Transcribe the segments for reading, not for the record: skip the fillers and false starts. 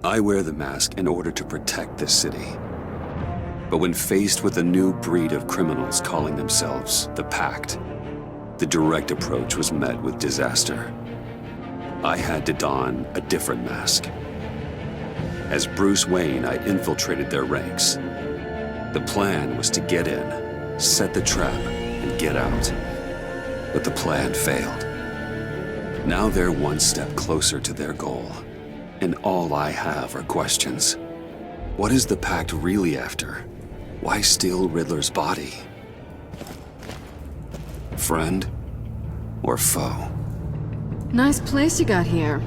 I wear the mask in order to protect this city. But when faced with a new breed of criminals calling themselves the Pact, the direct approach was met with disaster. I had to don a different mask. As Bruce Wayne, I infiltrated their ranks. The plan was to get in, set the trap, and get out. But the plan failed. Now they're one step closer to their goal, and all I have are questions. What is the Pact really after? Why steal Riddler's body? Friend or foe? Nice place you got here.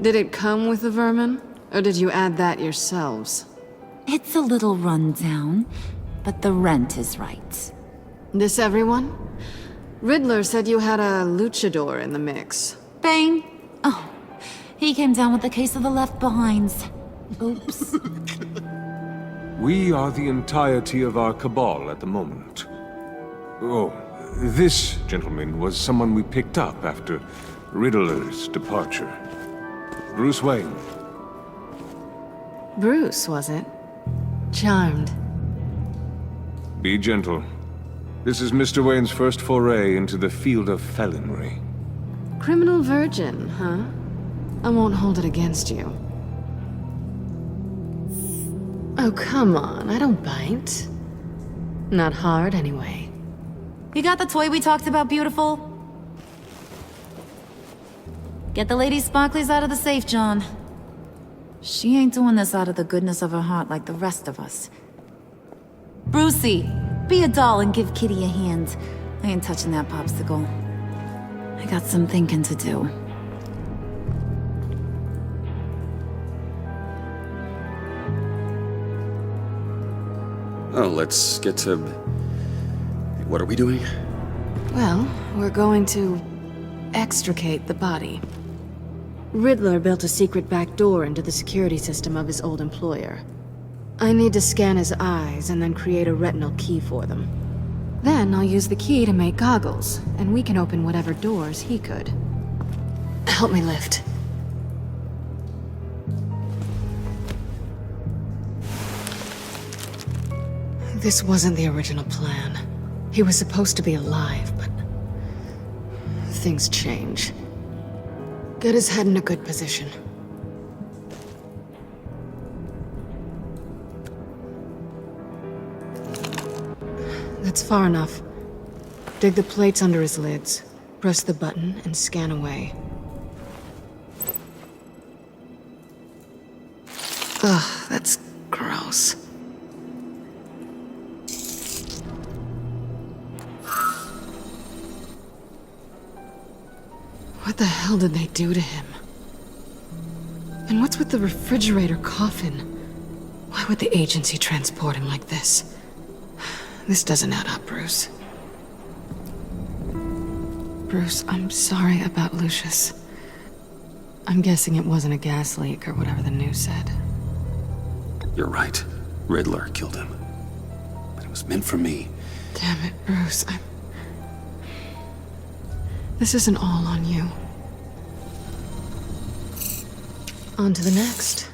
Did it come with the vermin, or did you add that yourselves? It's a little run down, but the rent is right. This everyone? Riddler said you had a luchador in the mix. Bane? Oh, he came down with a case of the Left Behinds. Oops. We are the entirety of our cabal at the moment. Oh, this gentleman was someone we picked up after Riddler's departure. Bruce Wayne. Bruce, was it? Charmed. Be gentle. This is Mr. Wayne's first foray into the field of felonry. Criminal virgin, huh? I won't hold it against you. Oh, come on, I don't bite. Not hard, anyway. You got the toy we talked about, beautiful? Get the lady sparklies out of the safe, John. She ain't doing this out of the goodness of her heart like the rest of us. Brucey, be a doll and give Kitty a hand. I ain't touching that popsicle. I got some thinking to do. Oh, let's get to... What are we doing? Well, we're going to extricate the body. Riddler built a secret back door into the security system of his old employer. I need to scan his eyes and then create a retinal key for them. Then I'll use the key to make goggles, and we can open whatever doors he could. Help me lift. This wasn't the original plan. He was supposed to be alive, but things change. Get his head in a good position. That's far enough. Dig the plates under his lids, press the button, and scan away. Ugh, that's gross. What the hell did they do to him? And what's with the refrigerator coffin? Why would the agency transport him like this? This doesn't add up, Bruce. Bruce, I'm sorry about Lucius. I'm guessing it wasn't a gas leak or whatever the news said. You're right. Riddler killed him. But it was meant for me. Damn it, Bruce. This isn't all on you. On to the next.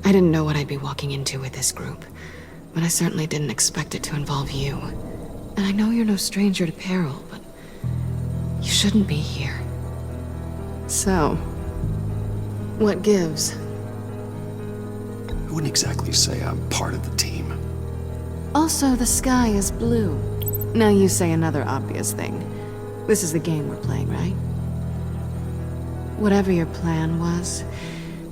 I didn't know what I'd be walking into with this group, but I certainly didn't expect it to involve you. And I know you're no stranger to peril, but you shouldn't be here. So, what gives? I wouldn't exactly say I'm part of the team. Also, the sky is blue. Now you say another obvious thing. This is the game we're playing, right? Whatever your plan was,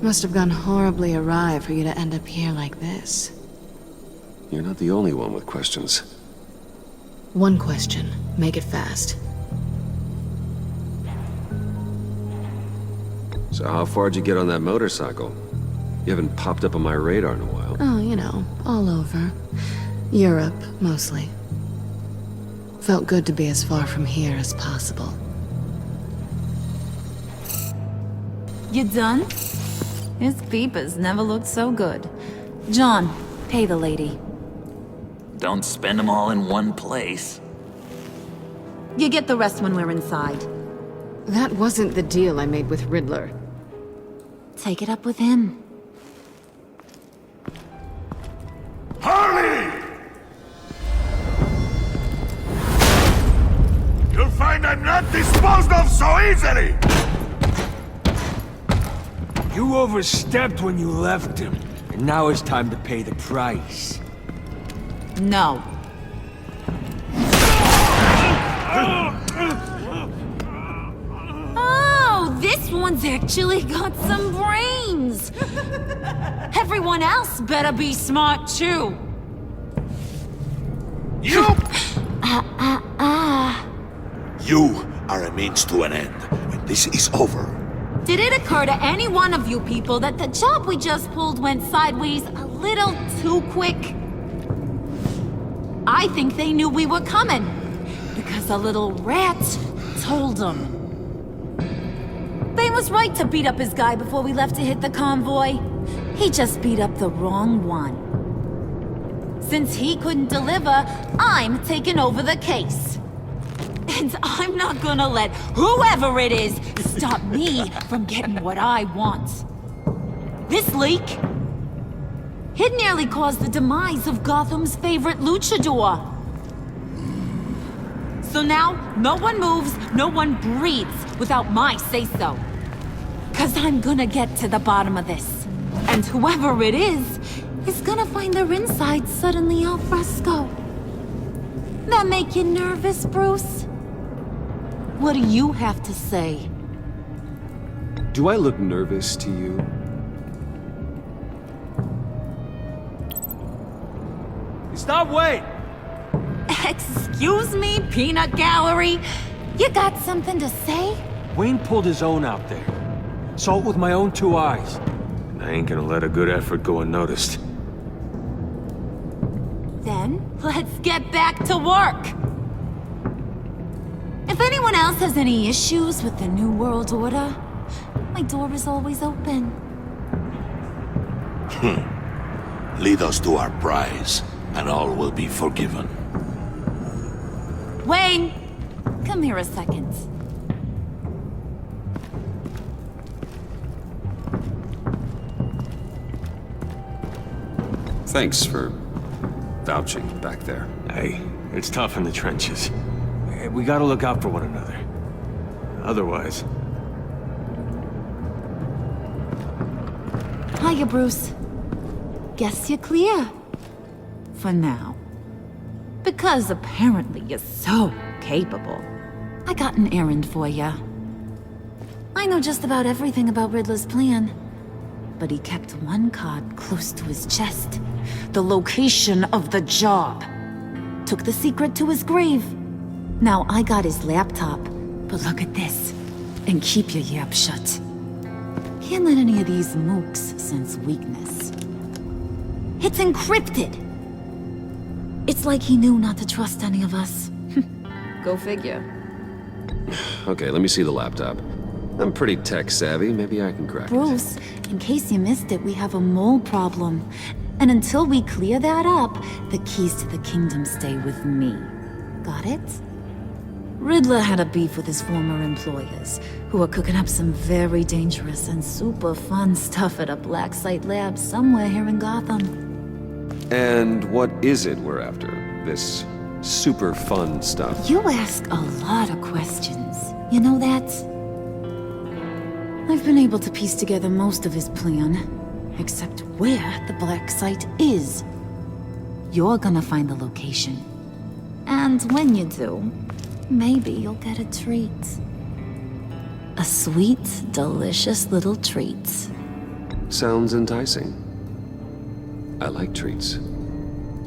must have gone horribly awry for you to end up here like this. You're not the only one with questions. One question. Make it fast. So how far'd you get on that motorcycle? You haven't popped up on my radar in a while. Oh, you know, all over. Europe, mostly. Felt good to be as far from here as possible. You done? His peepers never looked so good. John, pay the lady. Don't spend them all in one place. You get the rest when we're inside. That wasn't the deal I made with Riddler. Take it up with him. Harley! You'll find I'm not disposed of so easily! You overstepped when you left him, and now it's time to pay the price. No. Oh, this one's actually got some brains! Everyone else better be smart too. You! You are a means to an end. When this is over, Did it occur to any one of you people that the job we just pulled went sideways a little too quick? I think they knew we were coming, because a little rat told them. They was right to beat up his guy before we left to hit the convoy. He just beat up the wrong one. Since he couldn't deliver, I'm taking over the case. And I'm not gonna let whoever it is stop me from getting what I want. This leak, it nearly caused the demise of Gotham's favorite luchador. So now, no one moves, no one breathes without my say-so. 'Cause I'm gonna get to the bottom of this. And whoever it is gonna find their insides suddenly al fresco. That make you nervous, Bruce? What do you have to say? Do I look nervous to you? Stop, wait! Excuse me, peanut gallery? You got something to say? Wayne pulled his own out there. Saw it with my own two eyes. And I ain't gonna let a good effort go unnoticed. Then, let's get back to work. If anyone else has any issues with the New World Order, my door is always open. lead us to our prize, and all will be forgiven. Wayne, come here a second. Thanks for vouching back there. Hey, it's tough in the trenches. We gotta look out for one another. Otherwise... Hiya, Bruce. Guess you're clear. For now. Because apparently you're so capable. I got an errand for you. I know just about everything about Riddler's plan. But he kept one card close to his chest. The location of the job. Took the secret to his grave. Now I got his laptop. But look at this. And keep your yap shut. Can't let any of these mooks sense weakness. It's encrypted. It's like he knew not to trust any of us. Go figure. Okay, let me see the laptop. I'm pretty tech savvy. Maybe I can crack it. Bruce, in case you missed it, we have a mole problem. And until we clear that up, the keys to the kingdom stay with me. Got it? Riddler had a beef with his former employers, who are cooking up some very dangerous and super fun stuff at a black site lab somewhere here in Gotham. And what is it we're after? This super fun stuff? You ask a lot of questions. You know that? I've been able to piece together most of his plan, except where the black site is. You're gonna find the location. And when you do, maybe you'll get a treat. A sweet, delicious little treat. Sounds enticing. I like treats.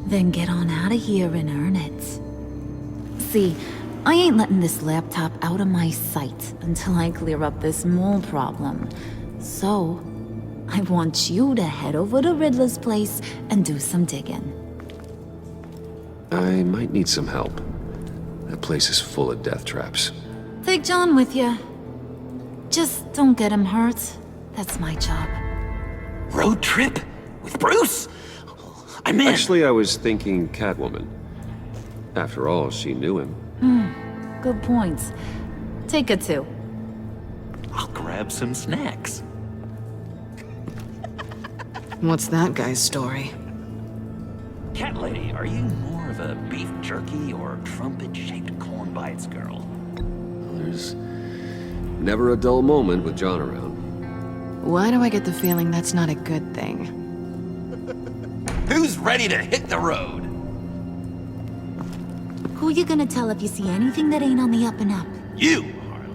Then get on out of here and earn it. See, I ain't letting this laptop out of my sight until I clear up this mole problem. So, I want you to head over to Riddler's place and do some digging. I might need some help. That place is full of death traps. Take John with you. Just don't get him hurt. That's my job. Road trip? With Bruce? I'm in. Actually, I was thinking Catwoman. After all, she knew him. Good points. Take it two. I'll grab some snacks. What's that guy's story? Cat lady, are you more of a beef jerky or trumpet-shaped corn bites girl? There's never a dull moment with John around. Why do I get the feeling that's not a good thing? Who's ready to hit the road? Who you gonna tell if you see anything that ain't on the up and up? You, Harley.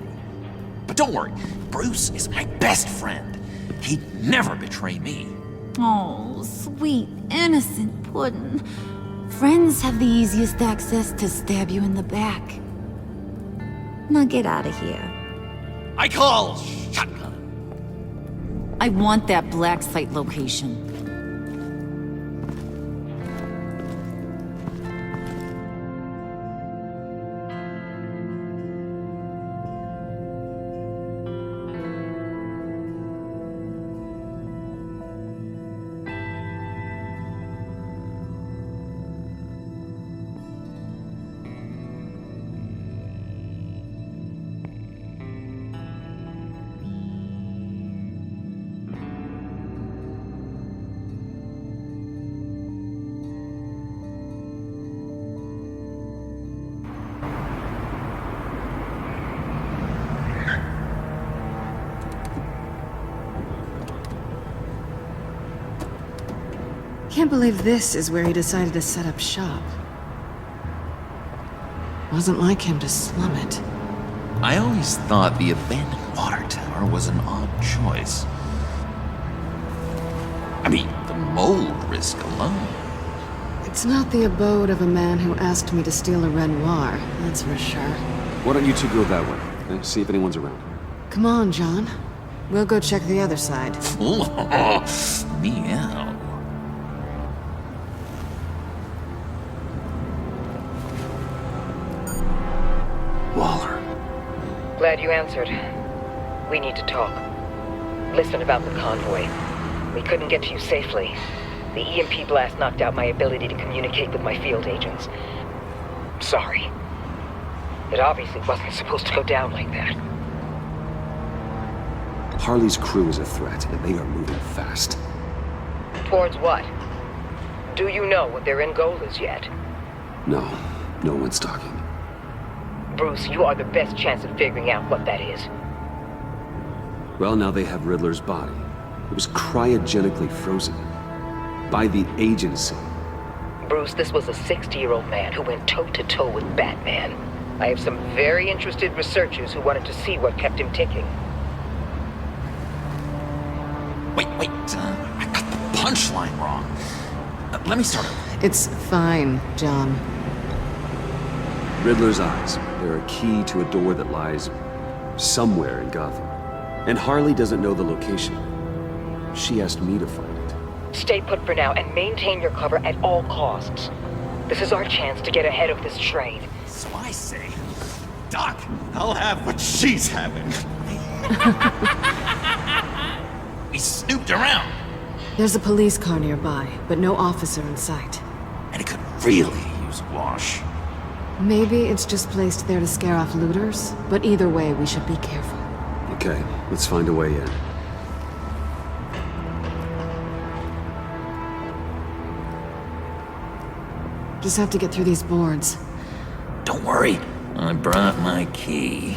But don't worry, Bruce is my best friend. He'd never betray me. Oh, sweet, innocent puddin'. Friends have the easiest access to stab you in the back. Now get out of here. I call shotgun. I want that black site location. Can't believe this is where he decided to set up shop. Wasn't like him to slum it. I always thought the abandoned water tower was an odd choice. I mean, the mold risk alone. It's not the abode of a man who asked me to steal a Renoir, that's for sure. Why don't you two go that way, and see if anyone's around? Come on, John. We'll go check the other side. Meow. Waller. Glad you answered. We need to talk. Listen about the convoy. We couldn't get to you safely. The EMP blast knocked out my ability to communicate with my field agents. Sorry. It obviously wasn't supposed to go down like that. Harley's crew is a threat, and they are moving fast. Towards what? Do you know what their end goal is yet? No, no one's talking. Bruce, you are the best chance of figuring out what that is. Well, now they have Riddler's body. It was cryogenically frozen. By the agency. Bruce, this was a 60-year-old man who went toe-to-toe with Batman. I have some very interested researchers who wanted to see what kept him ticking. Wait, I got the punchline wrong. Let me start over. It's fine, John. Riddler's eyes. They're a key to a door that lies somewhere in Gotham. And Harley doesn't know the location. She asked me to find it. Stay put for now and maintain your cover at all costs. This is our chance to get ahead of this train. So I say, Doc, I'll have what she's having. We snooped around, There's a police car nearby, but no officer in sight. and it could really use a wash. Maybe it's just placed there to scare off looters, but either way, we should be careful. Okay, let's find a way in. Just have to get through these boards. Don't worry, I brought my key.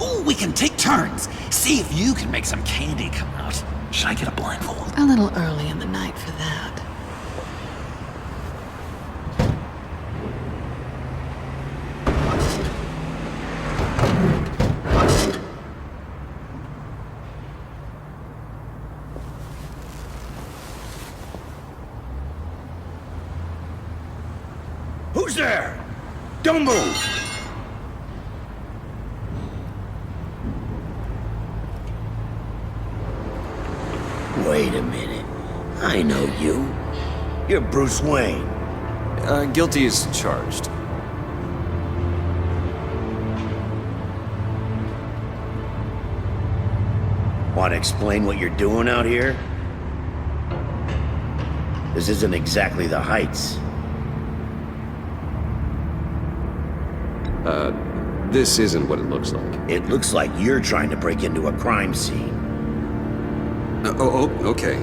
Ooh, we can take turns. See if you can make some candy come out. Should I get a blindfold? A little early in the night for that. Who's there? Don't move! Wait a minute. I know you. You're Bruce Wayne. Guilty as charged. Want to explain what you're doing out here? This isn't exactly the Heights. This isn't what it looks like. It looks like you're trying to break into a crime scene. Okay.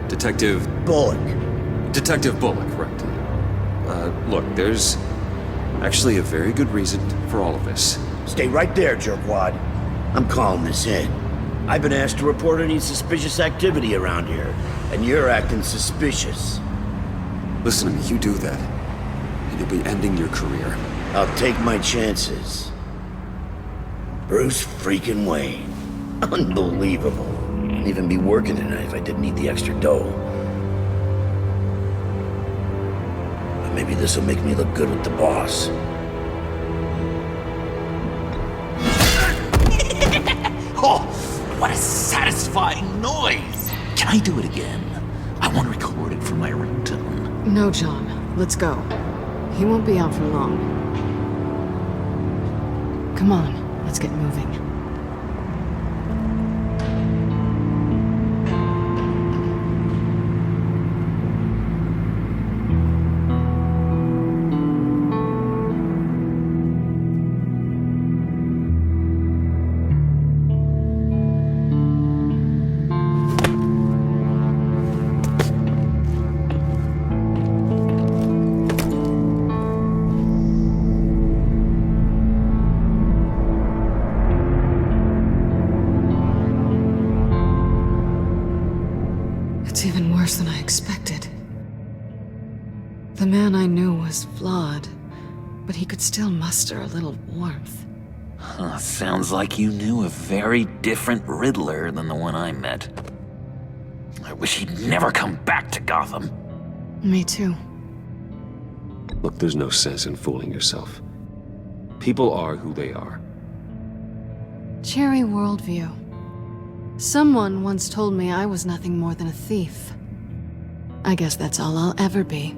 Detective Bullock. Right. Look, there's actually a very good reason for all of this. Stay right there, jerkwad. I'm calling this in. I've been asked to report any suspicious activity around here, and you're acting suspicious. Listen to me, you do that, and you'll be ending your career. I'll take my chances. Bruce freaking Wayne. Unbelievable. I'd even be working tonight if I didn't need the extra dough. But maybe this will make me look good with the boss. Oh, what a satisfying noise! Can I do it again? I want to record it for my ringtone. No, John. Let's go. He won't be out for long. Come on, let's get moving. It's even worse than I expected. The man I knew was flawed, but he could still muster a little warmth. Huh, sounds like you knew a very different Riddler than the one I met. I wish he'd never come back to Gotham. Me too. Look, there's no sense in fooling yourself. People are who they are. Cherry worldview. Someone once told me I was nothing more than a thief. I guess that's all I'll ever be.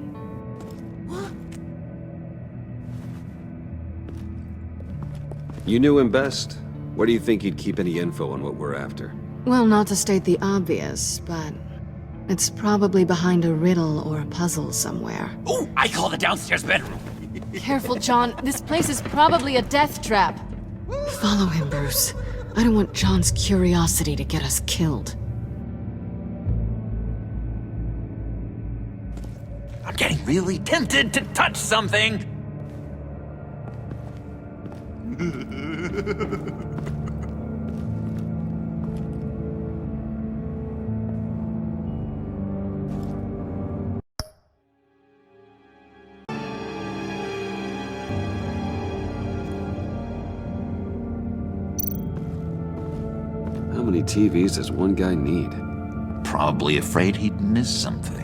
You knew him best. Where do you think he'd keep any info on what we're after? Well, not to state the obvious, but it's probably behind a riddle or a puzzle somewhere. Oh, I call the downstairs bedroom. Careful, John. This place is probably a death trap. Follow him, Bruce. I don't want John's curiosity to get us killed. I'm getting really tempted to touch something. How many TVs does one guy need? Probably afraid he'd miss something.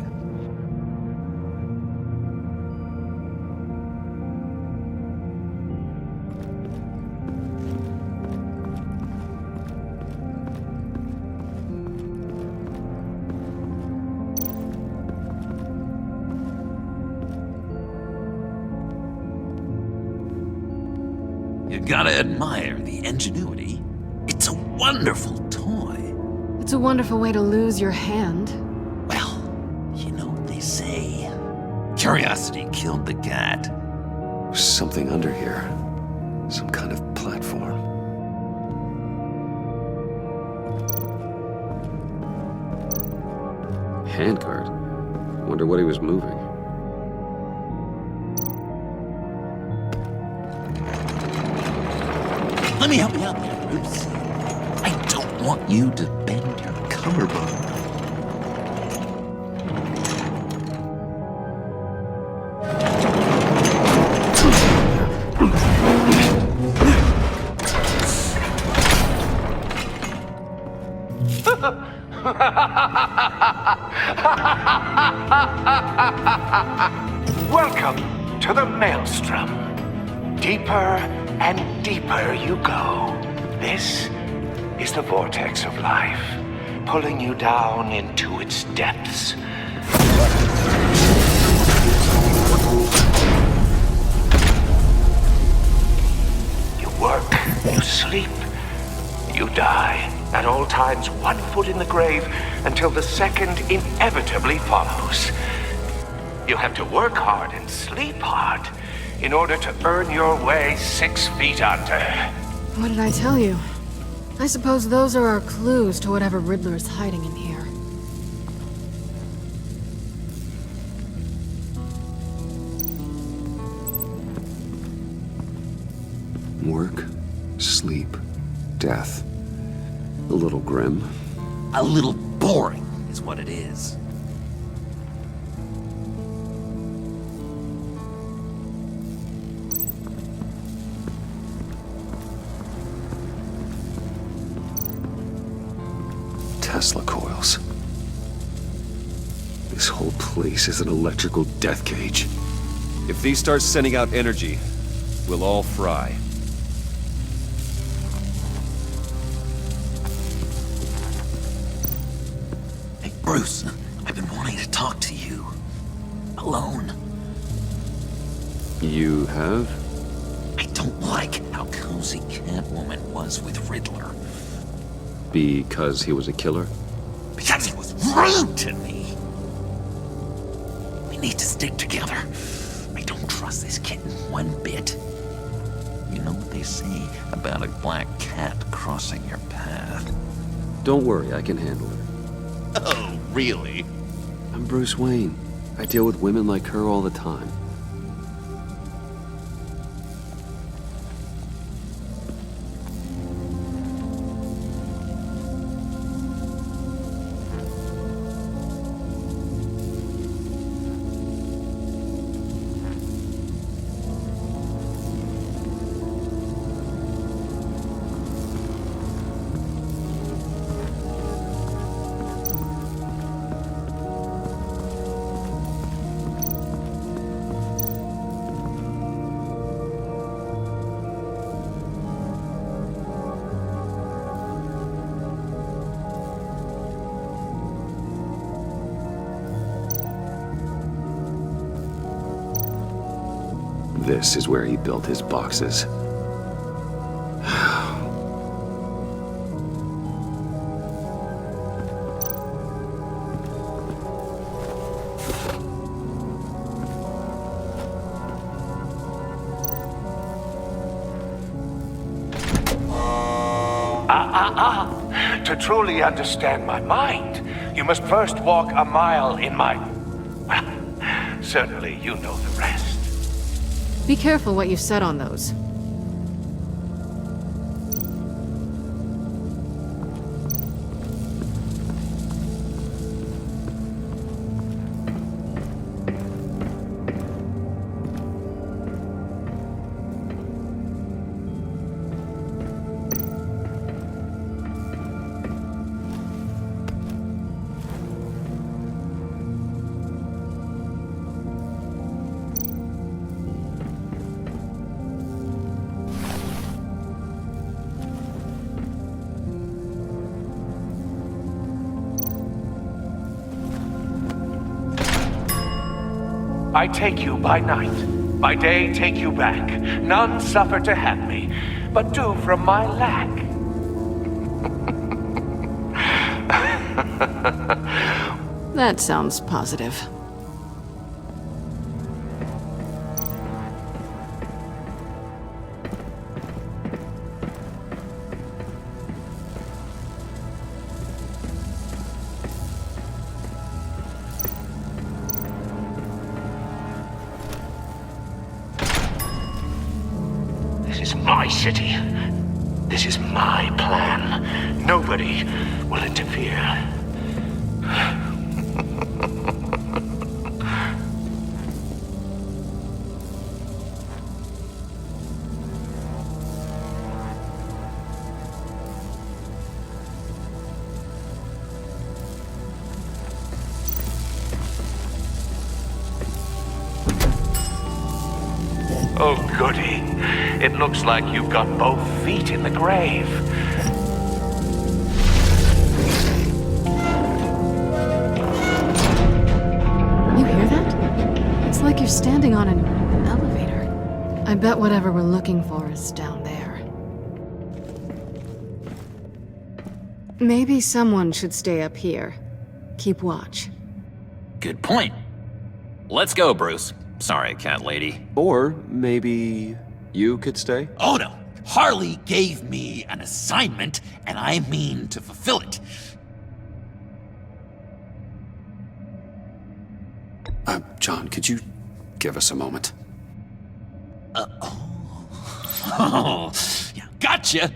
You gotta admire the ingenuity. It's a wonderful toy. It's a wonderful way to lose your hand. Well, you know what they say. Curiosity killed the cat. There's something under here. Some kind of platform. Handcart. Wonder what he was moving. Let me help you out there, Bruce. I don't want you to bend your collarbone. Welcome to the Maelstrom. Deeper and deeper you go. This is the vortex of life, pulling you down into its depths. You work, you sleep, You die, at all times 1 foot in the grave, until the second inevitably follows. You have to work hard and sleep hard in order to earn your way 6 feet under. What did I tell you? I suppose those are our clues to whatever Riddler is hiding in here. Work, sleep, death. A little grim. A little boring is what it is. Tesla coils. This whole place is an electrical death cage. If these start sending out energy, we'll all fry. Hey, Bruce, I've been wanting to talk to you. Alone. You have? I don't like how cozy Catwoman was with Riddler. Because he was a killer? Because he was rude to me. We need to stick together. I don't trust this kitten one bit. You know what they say about a black cat crossing your path? Don't worry, I can handle her. Oh, really? I'm Bruce Wayne. I deal with women like her all the time. This is where he built his boxes. To truly understand my mind, you must first walk a mile in my... Well, certainly you know the rest. Be careful what you set on those. I take you by night, by day take you back. None suffer to have me, but do from my lack. That sounds positive. This is my city. This is my plan. Nobody will interfere. Oh, goody. It looks like you've got both feet in the grave. You hear that? It's like you're standing on an elevator. I bet whatever we're looking for is down there. Maybe someone should stay up here. Keep watch. Good point. Let's go, Bruce. Sorry, cat lady. Or maybe you could stay? Oh no! Harley gave me an assignment, and I mean to fulfill it. John, could you give us a moment? Oh, yeah, gotcha!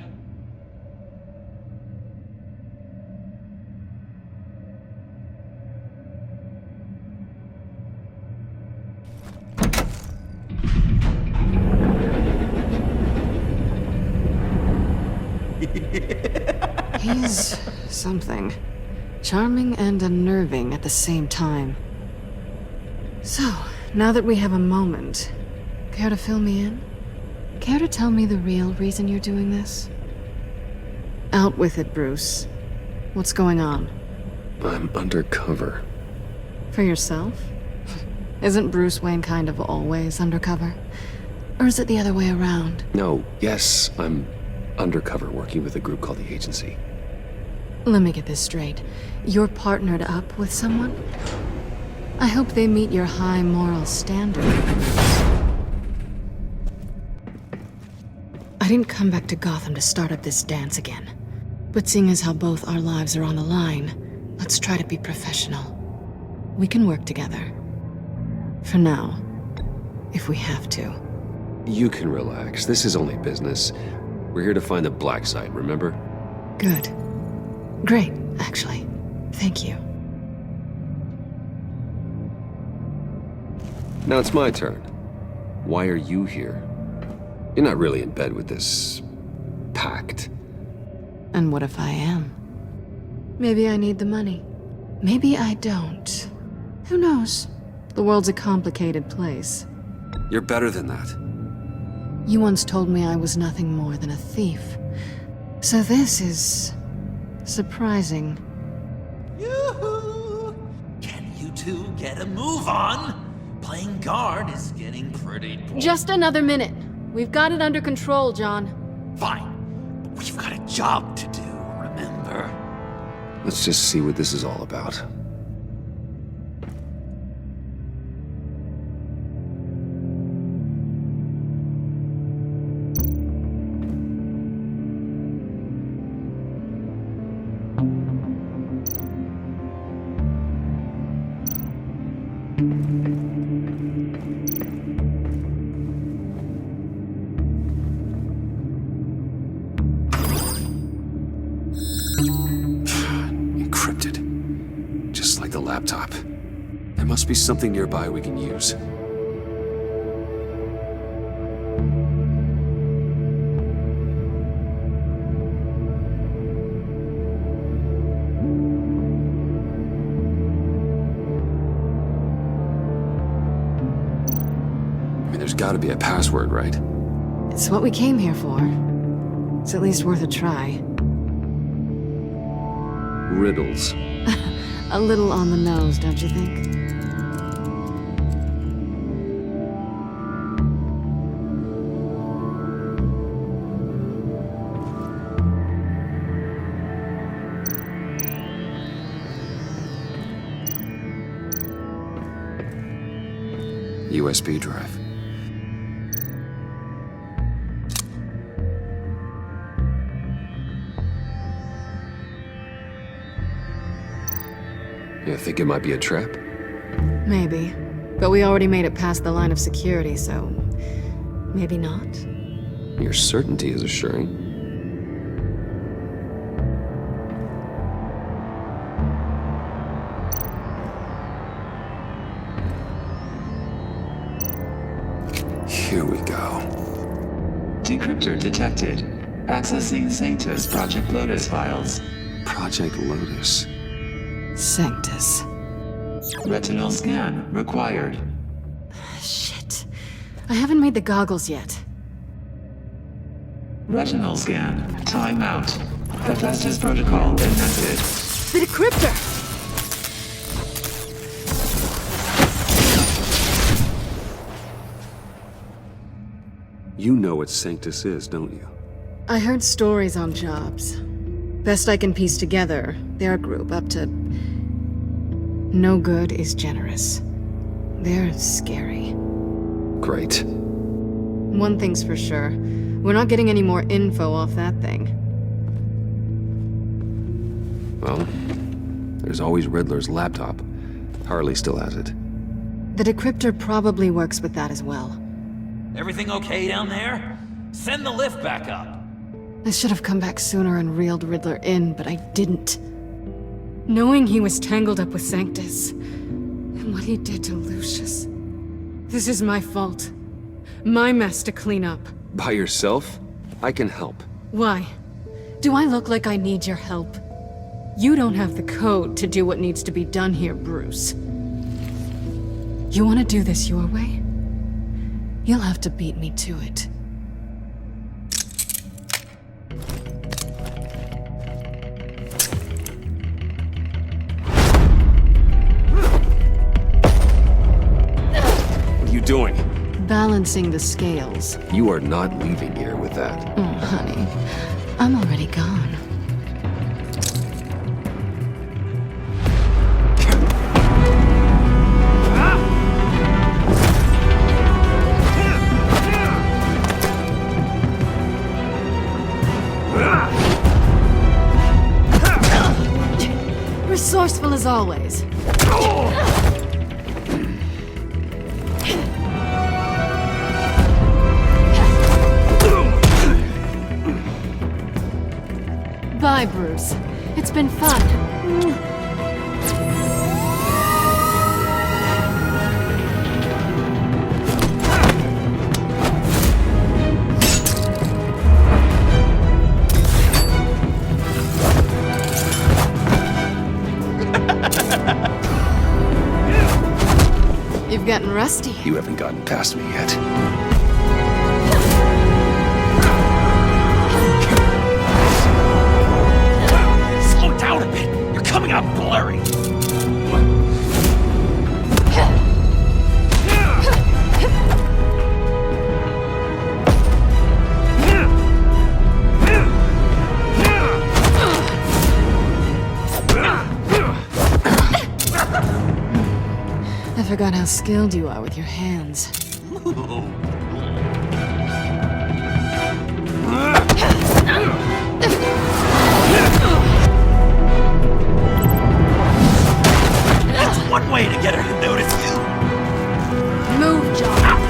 He's something. Charming and unnerving at the same time. So, now that we have a moment, care to fill me in? Care to tell me the real reason you're doing this? Out with it, Bruce. What's going on? I'm undercover. For yourself? Isn't Bruce Wayne kind of always undercover? Or is it the other way around? No, yes, I'm undercover working with a group called the Agency. Let me get this straight. You're partnered up with someone? I hope they meet your high moral standard. I didn't come back to Gotham to start up this dance again. But seeing as how both our lives are on the line, let's try to be professional. We can work together. For now. If we have to. You can relax. This is only business. We're here to find the black site, remember? Good. Great, actually. Thank you. Now it's my turn. Why are you here? You're not really in bed with this pact. And what if I am? Maybe I need the money. Maybe I don't. Who knows? The world's a complicated place. You're better than that. You once told me I was nothing more than a thief. So this is surprising. Yoo-hoo! Can you two get a move on? Playing guard is getting pretty boring. Just another minute. We've got it under control, John. Fine, but we've got a job to do, remember? Let's just see what this is all about. Encrypted. Just like the laptop. There must be something nearby we can use. There's gotta be a password, right? It's what we came here for. It's at least worth a try. Riddles. A little on the nose, don't you think? USB drive. You think it might be a trap? Maybe. But we already made it past the line of security, so... maybe not. Your certainty is assuring. Here we go. Decryptor detected. Accessing Sanctus Project Lotus files. Project Lotus. Sanctus. Retinal scan required. Shit. I haven't made the goggles yet. Retinal scan. Timeout. Hephaestus protocol invented. The decryptor! You know what Sanctus is, don't you? I heard stories on jobs. Best I can piece together, their group up to... No good is generous. They're scary. Great. One thing's for sure. We're not getting any more info off that thing. Well, there's always Riddler's laptop. Harley still has it. The decryptor probably works with that as well. Everything okay down there? Send the lift back up. I should have come back sooner and reeled Riddler in, but I didn't. Knowing he was tangled up with Sanctus, and what he did to Lucius. This is my fault. My mess to clean up. By yourself? I can help. Why? Do I look like I need your help? You don't have the code to do what needs to be done here, Bruce. You want to do this your way? You'll have to beat me to it. What are you doing? Balancing the scales. You are not leaving here with that. Oh, honey. I'm already gone. Resourceful as always. Bye, Bruce. It's been fun. You've gotten rusty. You haven't gotten past me yet. Slow down a bit. You're coming out blurry. I forgot how skilled you are with your hands. That's one way to get her to notice you. Move, John.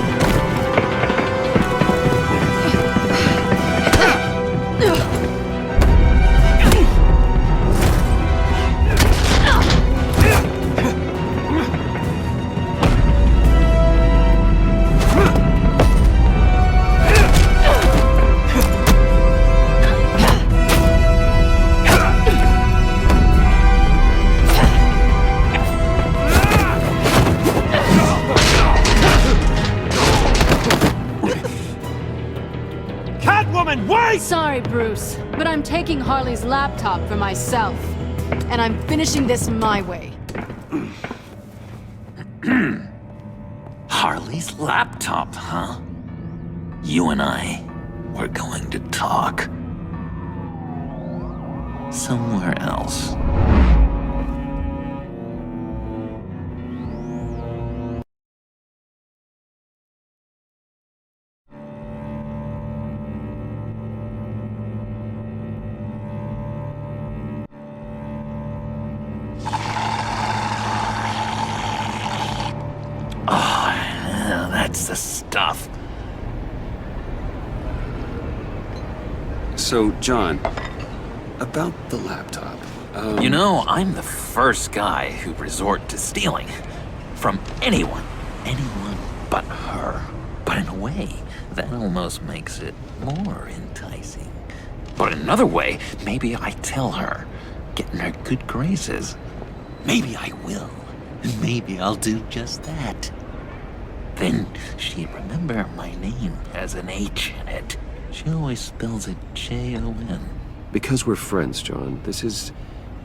Sorry, Bruce, but I'm taking Harley's laptop for myself. And I'm finishing this my way. Harley's laptop, huh? You and I, we're going to talk. Somewhere else. That's the stuff. So, John, about the laptop. You know, I'm the first guy who'd resort to stealing. From anyone. Anyone but her. But in a way, that almost makes it more enticing. But in another way, maybe I tell her, get in her good graces. Maybe I will. And maybe I'll do just that. Then she'd remember my name has an H in it. She always spells it Jon. Because we're friends, John. This is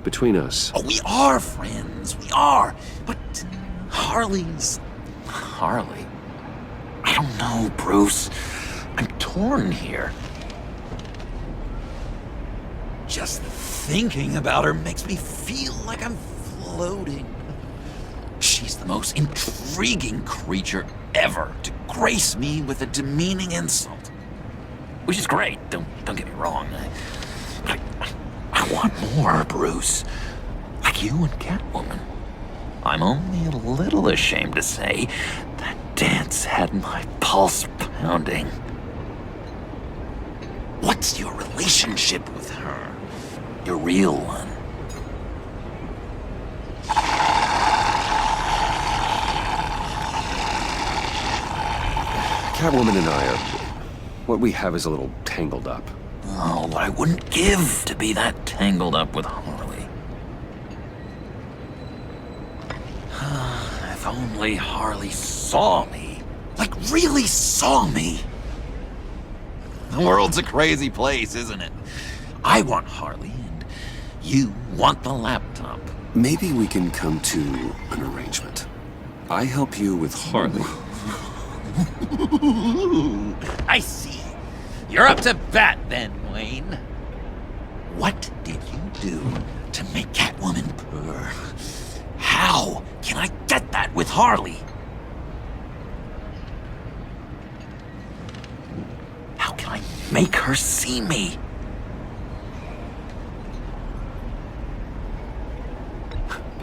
between us. Oh, we are friends. We are. But Harley's... Harley? I don't know, Bruce. I'm torn here. Just thinking about her makes me feel like I'm floating. She's the most intriguing creature ever to grace me with a demeaning insult. Which is great, don't get me wrong. I want more, Bruce. Like you and Catwoman. I'm only a little ashamed to say that dance had my pulse pounding. What's your relationship with her? Your real one? Catwoman and I are... what we have is a little tangled up. Oh, what I wouldn't give to be that tangled up with Harley. If only Harley saw me. Like, really saw me. The world's a crazy place, isn't it? I want Harley, and you want the laptop. Maybe we can come to an arrangement. I help you with Harley. I see. You're up to bat then, Wayne. What did you do to make Catwoman purr? How can I get that with Harley? How can I make her see me?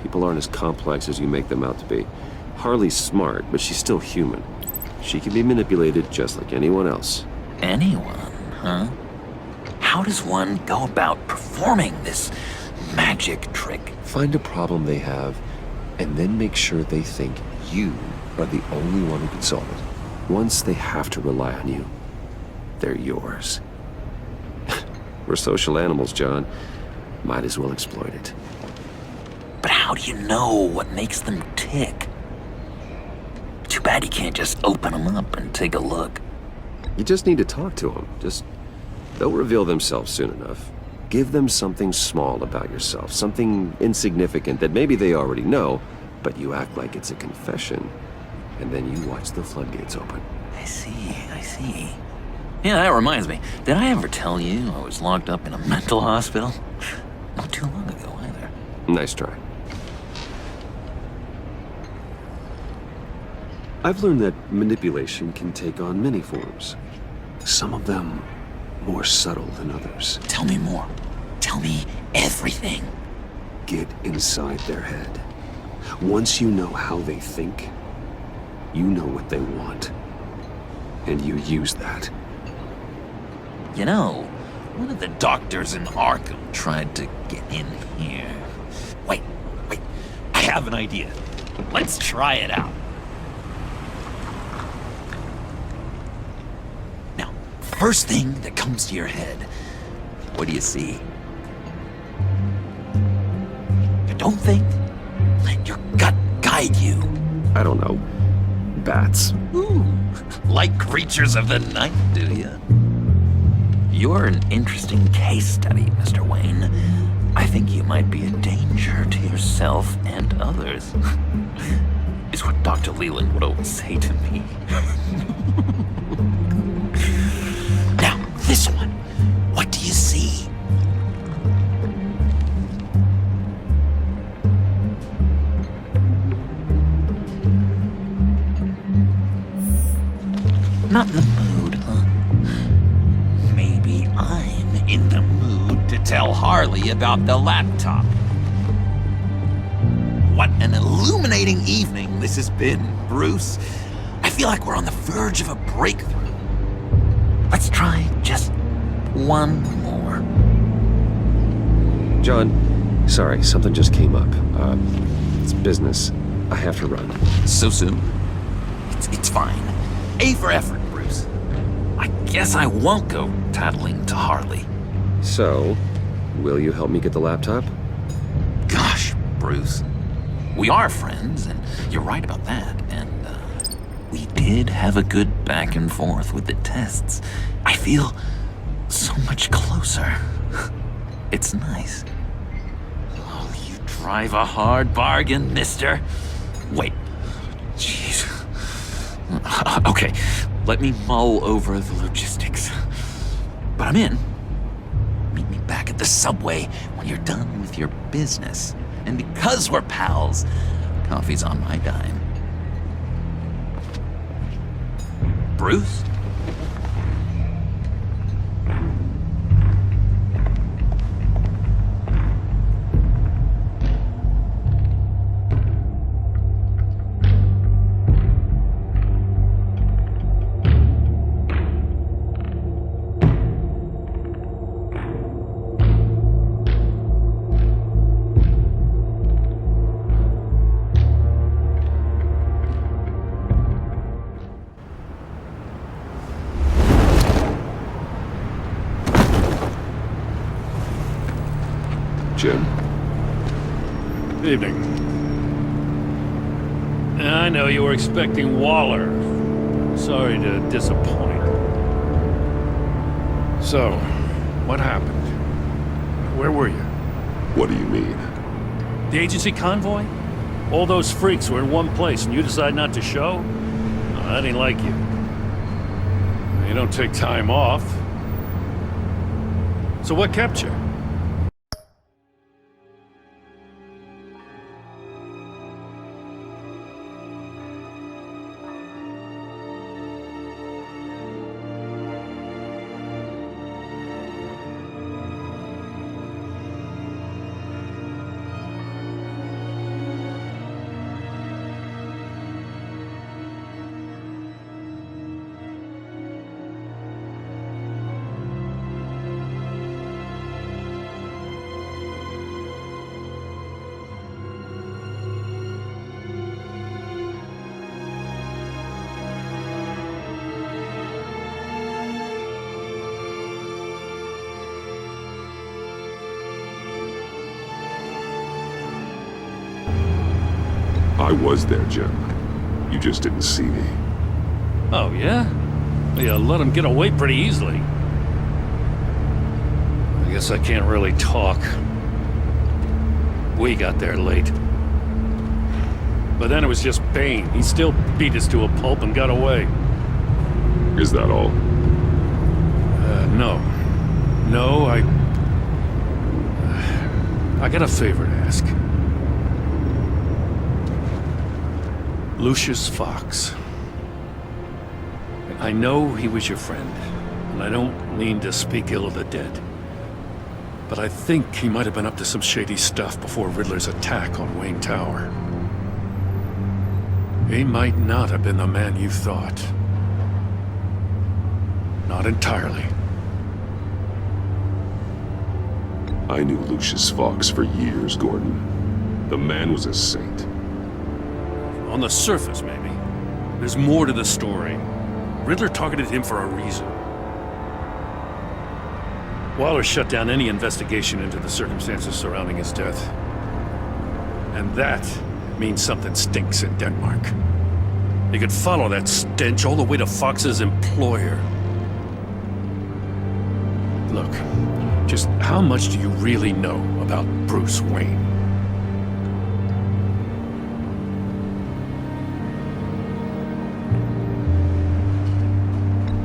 People aren't as complex as you make them out to be. Harley's smart, but she's still human. She can be manipulated just like anyone else. Anyone, huh? How does one go about performing this magic trick? Find a problem they have, and then make sure they think you are the only one who can solve it. Once they have to rely on you, they're yours. We're social animals, John. Might as well exploit it. But how do you know what makes them tick? Too bad you can't just open them up and take a look. You just need to talk to them. They'll reveal themselves soon enough. Give them something small about yourself, something insignificant that maybe they already know, but you act like it's a confession, and then you watch the floodgates open. I see. Yeah, that reminds me. Did I ever tell you I was locked up in a mental hospital? Not too long ago, either. Nice try. I've learned that manipulation can take on many forms. Some of them more subtle than others. Tell me more. Tell me everything. Get inside their head. Once you know how they think, you know what they want. And you use that. You know, one of the doctors in Arkham tried to get in here. Wait. I have an idea. Let's try it out. Now, first thing that comes to your head, what do you see? Don't think. Let your gut guide you. I don't know. Bats. Ooh, like creatures of the night, do you? You're an interesting case study, Mr. Wayne. I think you might be a danger to yourself and others. Is what Dr. Leland would always say to me. Now, this one. What do you see? Not in the mood, huh? Maybe I'm in the mood to tell Harley about the laptop. What an illuminating evening this has been, Bruce. I feel like we're on the verge of a breakthrough. Let's try just one more. John, sorry, something just came up. It's business. I have to run. So soon? It's fine. A for effort, Bruce. I guess I won't go tattling to Harley. So, will you help me get the laptop? Gosh, Bruce. We are friends, and you're right about that. And, we did have a good back and forth with the tests. I feel so much closer. It's nice. Oh, you drive a hard bargain, mister. Wait. Jeez. Okay, let me mull over the logistics. But I'm in. Meet me back at the subway when you're done with your business. And because we're pals, coffee's on my dime. Bruce? Jim? Evening. I know you were expecting Waller. Sorry to disappoint. So, what happened? Where were you? What do you mean? The agency convoy? All those freaks were in one place and you decide not to show? No, that ain't like you. You don't take time off. So what kept you? I was there, Jim. You just didn't see me. Oh, yeah? You let him get away pretty easily. I guess I can't really talk. We got there late. But then it was just Bane. He still beat us to a pulp and got away. Is that all? No. No, I got a favor to ask. Lucius Fox. I know he was your friend, and I don't mean to speak ill of the dead. But I think he might have been up to some shady stuff before Riddler's attack on Wayne Tower. He might not have been the man you thought. Not entirely. I knew Lucius Fox for years, Gordon. The man was a saint. On the surface, maybe. There's more to the story. Riddler targeted him for a reason. Waller shut down any investigation into the circumstances surrounding his death. And that means something stinks in Denmark. You could follow that stench all the way to Fox's employer. Look, just how much do you really know about Bruce Wayne?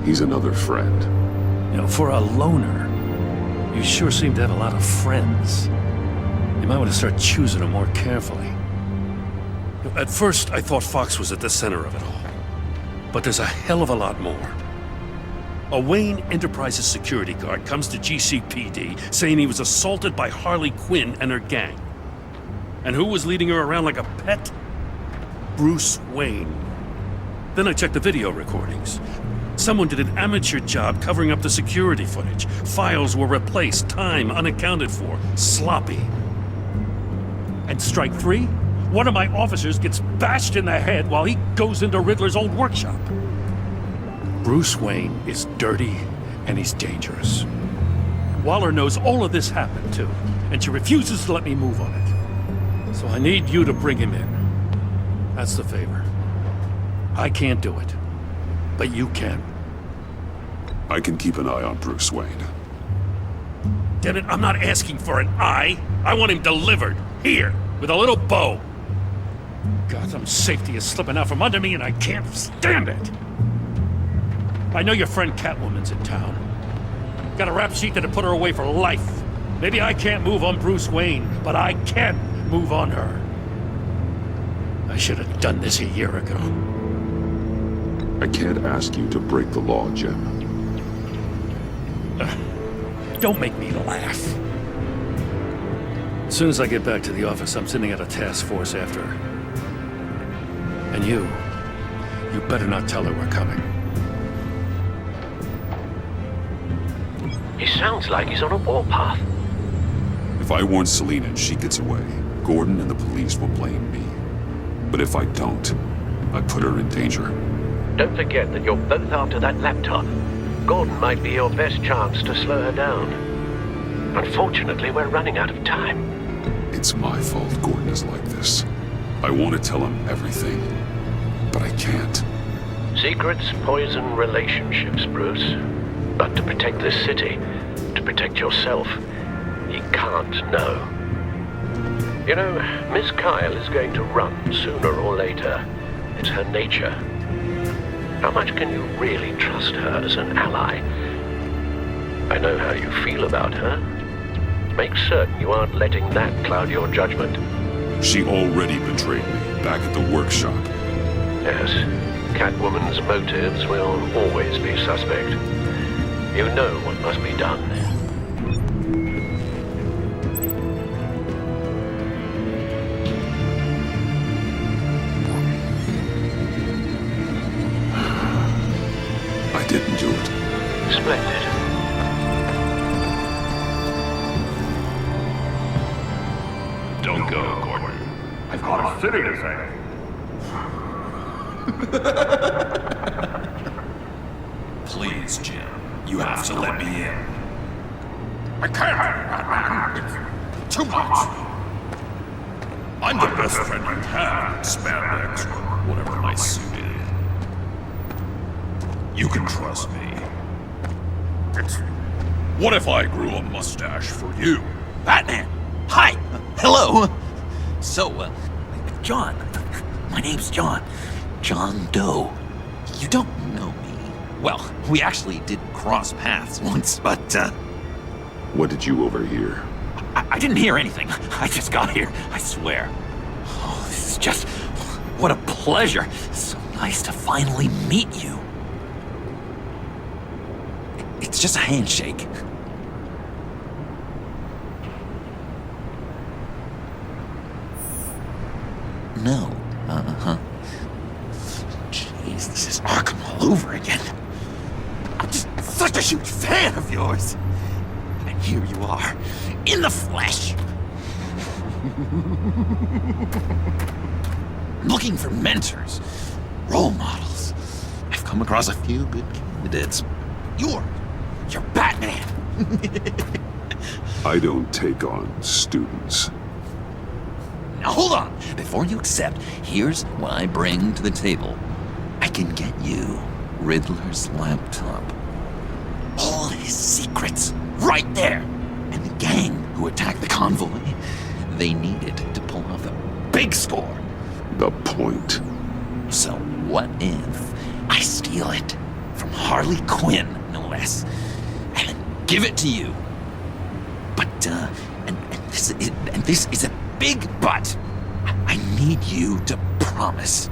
He's another friend. You know, for a loner, you sure seem to have a lot of friends. You might want to start choosing them more carefully. You know, at first, I thought Fox was at the center of it all. But there's a hell of a lot more. A Wayne Enterprises security guard comes to GCPD saying he was assaulted by Harley Quinn and her gang. And who was leading her around like a pet? Bruce Wayne. Then I checked the video recordings. Someone did an amateur job covering up the security footage. Files were replaced, time unaccounted for, sloppy. And strike three? One of my officers gets bashed in the head while he goes into Riddler's old workshop. Bruce Wayne is dirty and he's dangerous. Waller knows all of this happened too, and she refuses to let me move on it. So I need you to bring him in. That's the favor. I can't do it, but you can. I can keep an eye on Bruce Wayne. Damn it, I'm not asking for an eye. I want him delivered, here, with a little bow. Gotham's safety is slipping out from under me and I can't stand it. I know your friend Catwoman's in town. Got a rap sheet that'd put her away for life. Maybe I can't move on Bruce Wayne, but I can move on her. I should have done this a year ago. I can't ask you to break the law, Jim. Don't make me laugh. As soon as I get back to the office, I'm sending out a task force after her. And you better not tell her we're coming. He sounds like he's on a warpath. If I warn Selina and she gets away, Gordon and the police will blame me. But if I don't, I put her in danger. Don't forget that you're both after that laptop. Gordon might be your best chance to slow her down. Unfortunately, we're running out of time. It's my fault Gordon is like this. I want to tell him everything, but I can't. Secrets poison relationships, Bruce. But to protect this city, to protect yourself, you can't know. You know, Miss Kyle is going to run sooner or later. It's her nature. How much can you really trust her as an ally? I know how you feel about her. Make certain you aren't letting that cloud your judgment. She already betrayed me back at the workshop. Yes, Catwoman's motives will always be suspect. You know what must be done. I didn't do it. Splendid. Don't go, Gordon. I've got a city to save. Please, Jim. You have to let me in. I can't, Batman. It's too much. I'm the best friend you have in spandex or whatever my suit is. You can trust me. What if I grew a mustache for you? Batman! Hi! Hello! So, John. My name's John. John Doe. You don't know me. Well, we actually did cross paths once, but, What did you overhear? I didn't hear anything. I just got here, I swear. Oh, this is just... what a pleasure. So nice to finally meet you. It's just a handshake. No. Uh-huh. Jeez, this is Arkham all over again. I'm just such a huge fan of yours. And here you are, in the flesh. Looking for mentors, role models. I've come across a few good candidates. You're Batman. I don't take on students. Now hold on. Before you accept, here's what I bring to the table. I can get you Riddler's laptop. All his secrets, right there. And the gang who attacked the convoy, they needed to pull off a big score. The point. So what if I steal it from Harley Quinn, no less, and give it to you? But, and this is a big but. I need you to promise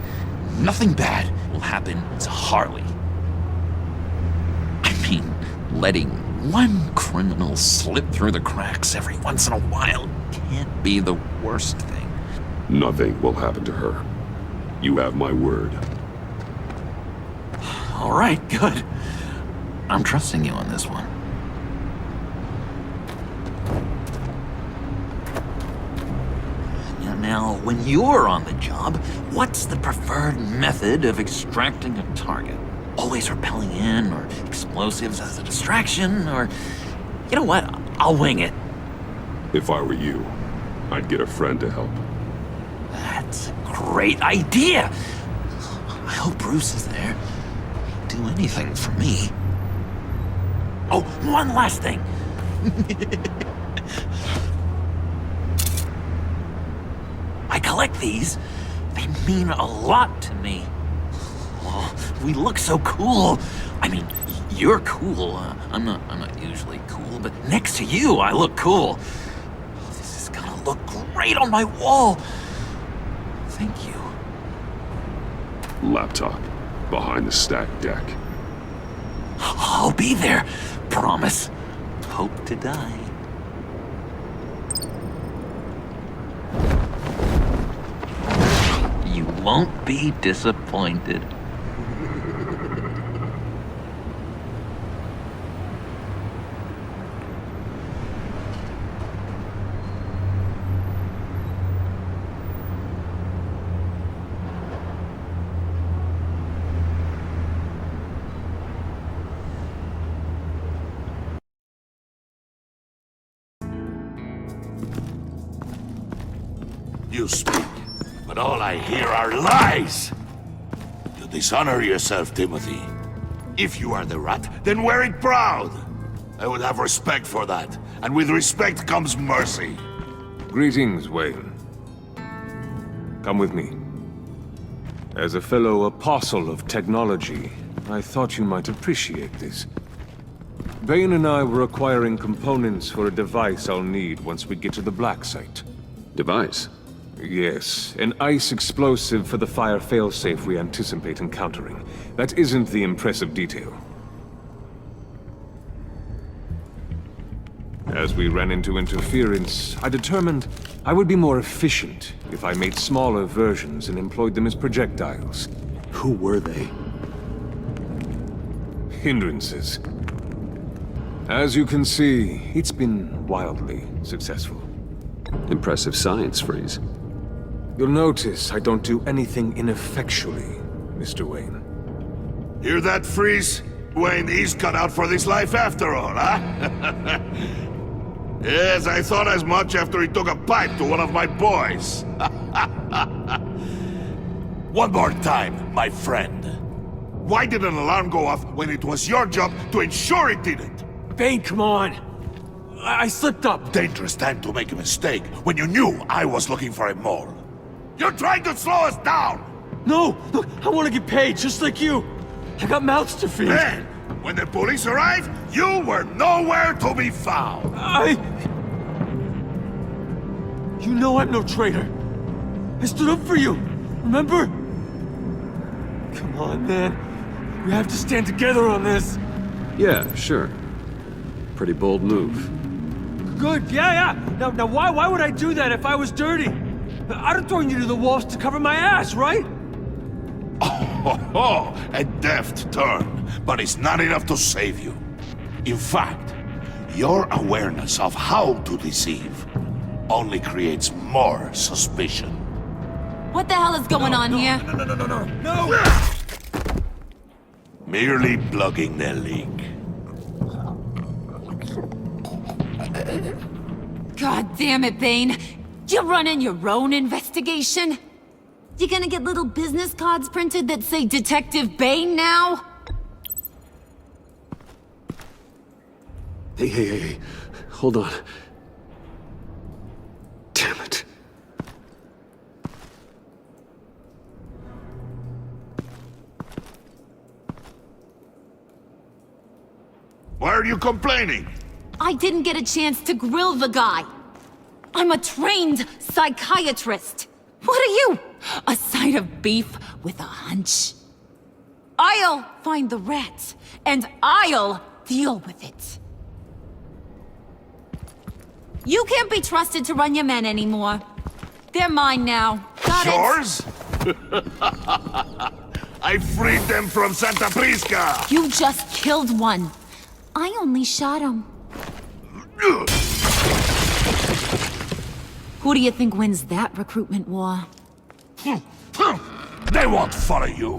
nothing bad will happen to Harley. I mean, letting one criminal slip through the cracks every once in a while can't be the worst thing. Nothing will happen to her. You have my word. All right, good. I'm trusting you on this one. Now, when you're on the job, what's the preferred method of extracting a target? Always rappelling in, or explosives as a distraction, or... You know what? I'll wing it. If I were you, I'd get a friend to help. That's a great idea! I hope Bruce is there. He'd do anything for me. Oh, one last thing! I collect these. They mean a lot to me. Oh, we look so cool. I mean, you're cool. I'm not usually cool, but next to you, I look cool. This is gonna look great on my wall. Thank you. Laptop. Behind the stacked deck. I'll be there. Promise. Hope to die. You won't be disappointed. You speak, but all I hear are lies! You dishonor yourself, Timothy. If you are the rat, then wear it proud! I would have respect for that, and with respect comes mercy. Greetings, Wayne. Come with me. As a fellow apostle of technology, I thought you might appreciate this. Bane and I were acquiring components for a device I'll need once we get to the Black Site. Device? Yes, an ice explosive for the fire failsafe we anticipate encountering. That isn't the impressive detail. As we ran into interference, I determined I would be more efficient if I made smaller versions and employed them as projectiles. Who were they? Hindrances. As you can see, it's been wildly successful. Impressive science, Freeze. You'll notice I don't do anything ineffectually, Mr. Wayne. Hear that, Freeze? Wayne is cut out for this life after all, huh? Yes, I thought as much after he took a pipe to one of my boys. One more time, my friend. Why did an alarm go off when it was your job to ensure it didn't? Bane, come on! I slipped up! Dangerous time to make a mistake when you knew I was looking for a mole. You're trying to slow us down! No! Look, I want to get paid, just like you! I got mouths to feed! Then, when the police arrived, you were nowhere to be found! You know I'm no traitor! I stood up for you! Remember? Come on, man. We have to stand together on this! Yeah, sure. Pretty bold move. Good, yeah. Now why would I do that if I was dirty? I'd have thrown you to the wolves to cover my ass, right? Oh, a deft turn, but it's not enough to save you. In fact, your awareness of how to deceive only creates more suspicion. What the hell is going on here? No! Merely plugging the leak. God damn it, Bane. You're running your own investigation? You gonna get little business cards printed that say Detective Bane now? Hey. Hold on. Damn it. Why are you complaining? I didn't get a chance to grill the guy. I'm a trained psychiatrist. What are you? A side of beef with a hunch? I'll find the rat, and I'll deal with it. You can't be trusted to run your men anymore. They're mine now. Got it? Yours? I freed them from Santa Prisca! You just killed one. I only shot him. Who do you think wins that recruitment war? They won't follow you.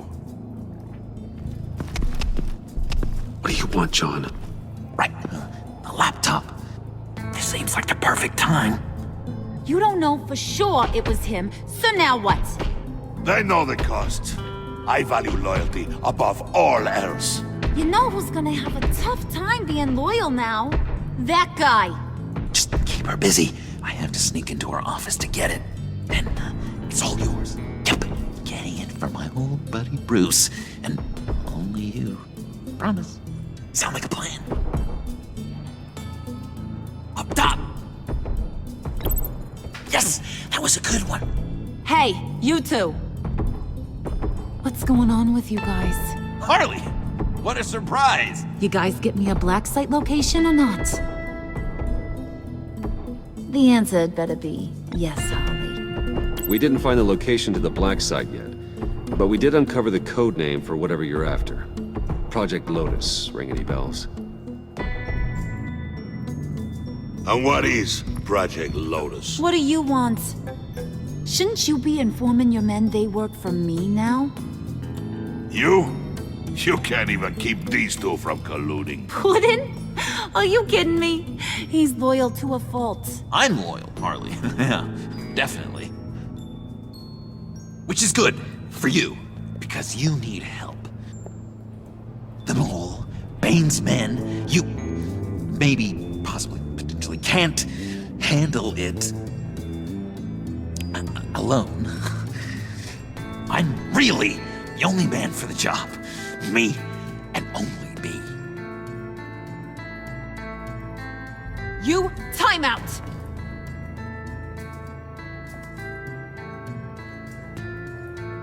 What do you want, John? Right. The laptop. This seems like the perfect time. You don't know for sure it was him, so now what? They know the cost. I value loyalty above all else. You know who's gonna have a tough time being loyal now? That guy. Just keep her busy. I have to sneak into her office to get it. And it's all yours. Yep. Getting it for my old buddy Bruce. And only you. Promise. Sound like a plan? Up top! Yes! That was a good one! Hey, you two! What's going on with you guys? Harley! What a surprise! You guys get me a black site location or not? The answer had better be yes, Harley. We didn't find the location to the black site yet, but we did uncover the code name for whatever you're after. Project Lotus. Ring any bells? And what is Project Lotus? What do you want? Shouldn't you be informing your men they work for me now? You? You can't even keep these two from colluding. Puddin'? Are you kidding me? He's loyal to a fault. I'm loyal, Harley. Yeah, definitely. Which is good for you, because you need help. The Mole, Bane's men, you maybe, possibly, potentially can't handle it alone. I'm really the only man for the job. Me and only me. You, time out!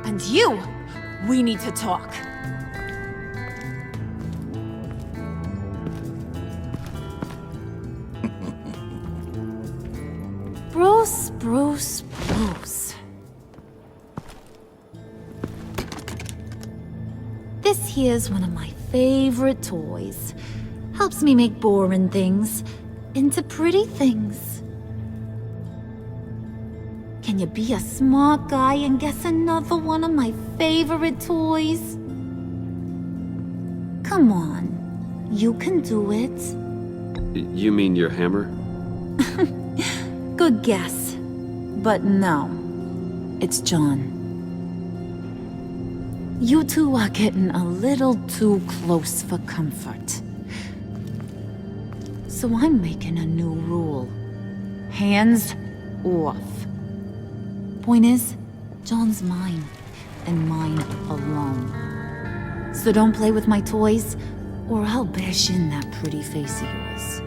And you, we need to talk. Bruce. This here's one of my favorite toys. Helps me make boring things into pretty things. Can you be a smart guy and guess another one of my favorite toys? Come on, you can do it. You mean your hammer? Good guess. But no, it's John. You two are getting a little too close for comfort. So I'm making a new rule. Hands off. Point is, John's mine, and mine alone. So don't play with my toys, or I'll bash in that pretty face of yours.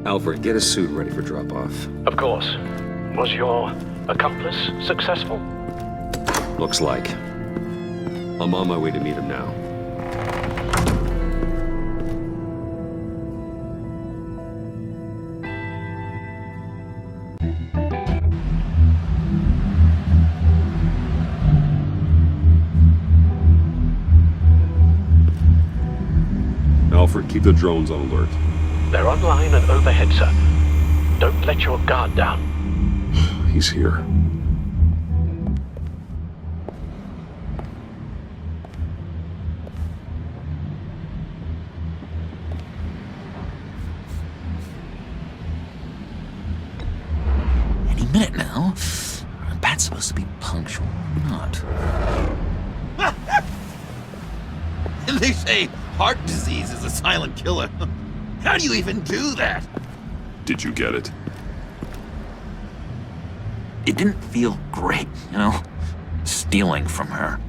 Alfred, get a suit ready for drop-off. Of course. Was your accomplice successful? Looks like. I'm on my way to meet him now. Alfred, keep the drones on alert. They're online and overhead, sir. Don't let your guard down. He's here. Any minute now. Bat's supposed to be punctual or not. They say heart disease is a silent killer. How do you even do that? Did you get it? It didn't feel great, you know? Stealing from her.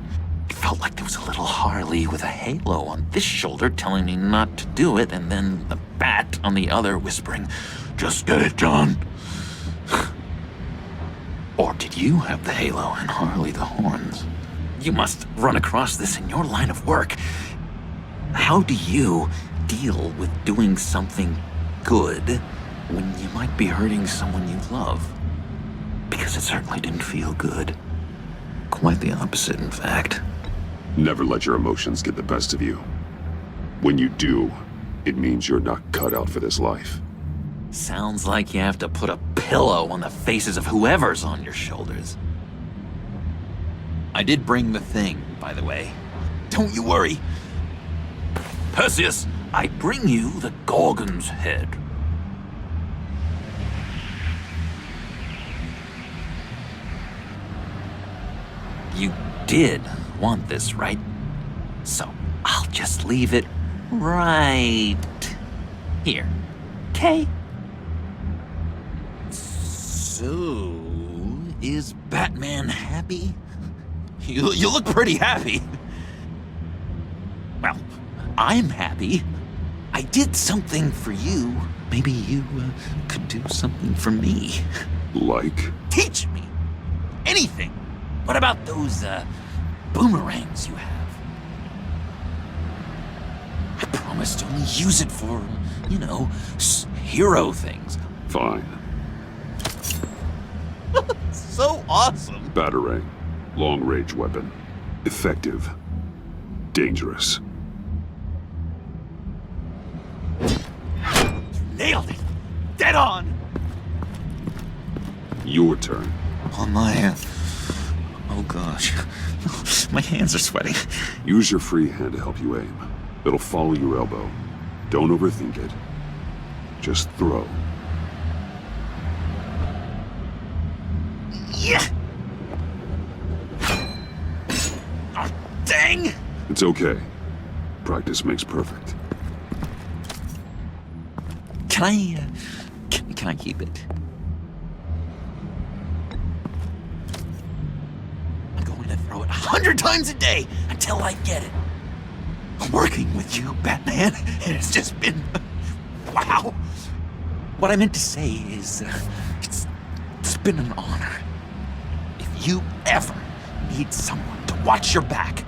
It felt like there was a little Harley with a halo on this shoulder telling me not to do it, and then the bat on the other whispering, "Just get it, John." Or did you have the halo and Harley the horns? You must run across this in your line of work. How do you deal with doing something good when you might be hurting someone you love? Because it certainly didn't feel good. Quite the opposite, in fact. Never let your emotions get the best of you. When you do, it means you're not cut out for this life. Sounds like you have to put a pillow on the faces of whoever's on your shoulders. I did bring the thing, by the way. Don't you worry. Perseus, I bring you the Gorgon's head. You did want this, right? So I'll just leave it right here. Okay? So, is Batman happy? You look pretty happy. Well, I'm happy. I did something for you. Maybe you could do something for me. Like? Teach me anything. What about those boomerangs you have? I promise to only use it for, you know, hero things. Fine. So awesome. Batarang. Long-range weapon. Effective. Dangerous. Nailed it. Dead on. Your turn. On my... oh gosh. My hands are sweating. Use your free hand to help you aim. It'll follow your elbow. Don't overthink it. Just throw. Yeah. Oh, dang. It's okay. Practice makes perfect. Can I, can I keep it? I'm going to throw it 100 times a day until I get it. Working with you, Batman, it's just been, wow. What I meant to say is, it's been an honor. If you ever need someone to watch your back,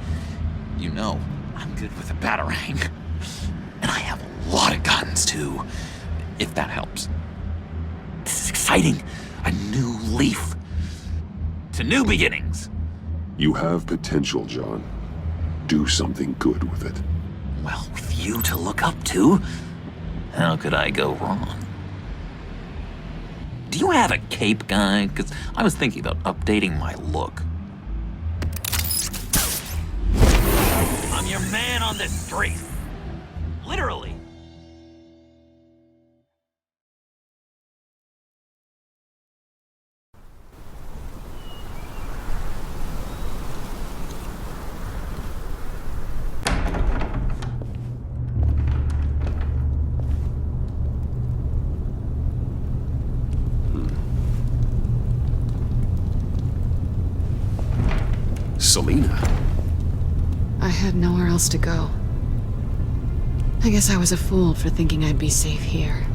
you know I'm good with a batarang. And I have a lot of guns, too, if that helps. This is exciting. A new leaf. To new beginnings. You have potential, John. Do something good with it. Well, with you to look up to, how could I go wrong? Do you have a cape, guy? Because I was thinking about updating my look. I'm your man on this street. Literally. Selina? I had nowhere else to go. I guess I was a fool for thinking I'd be safe here.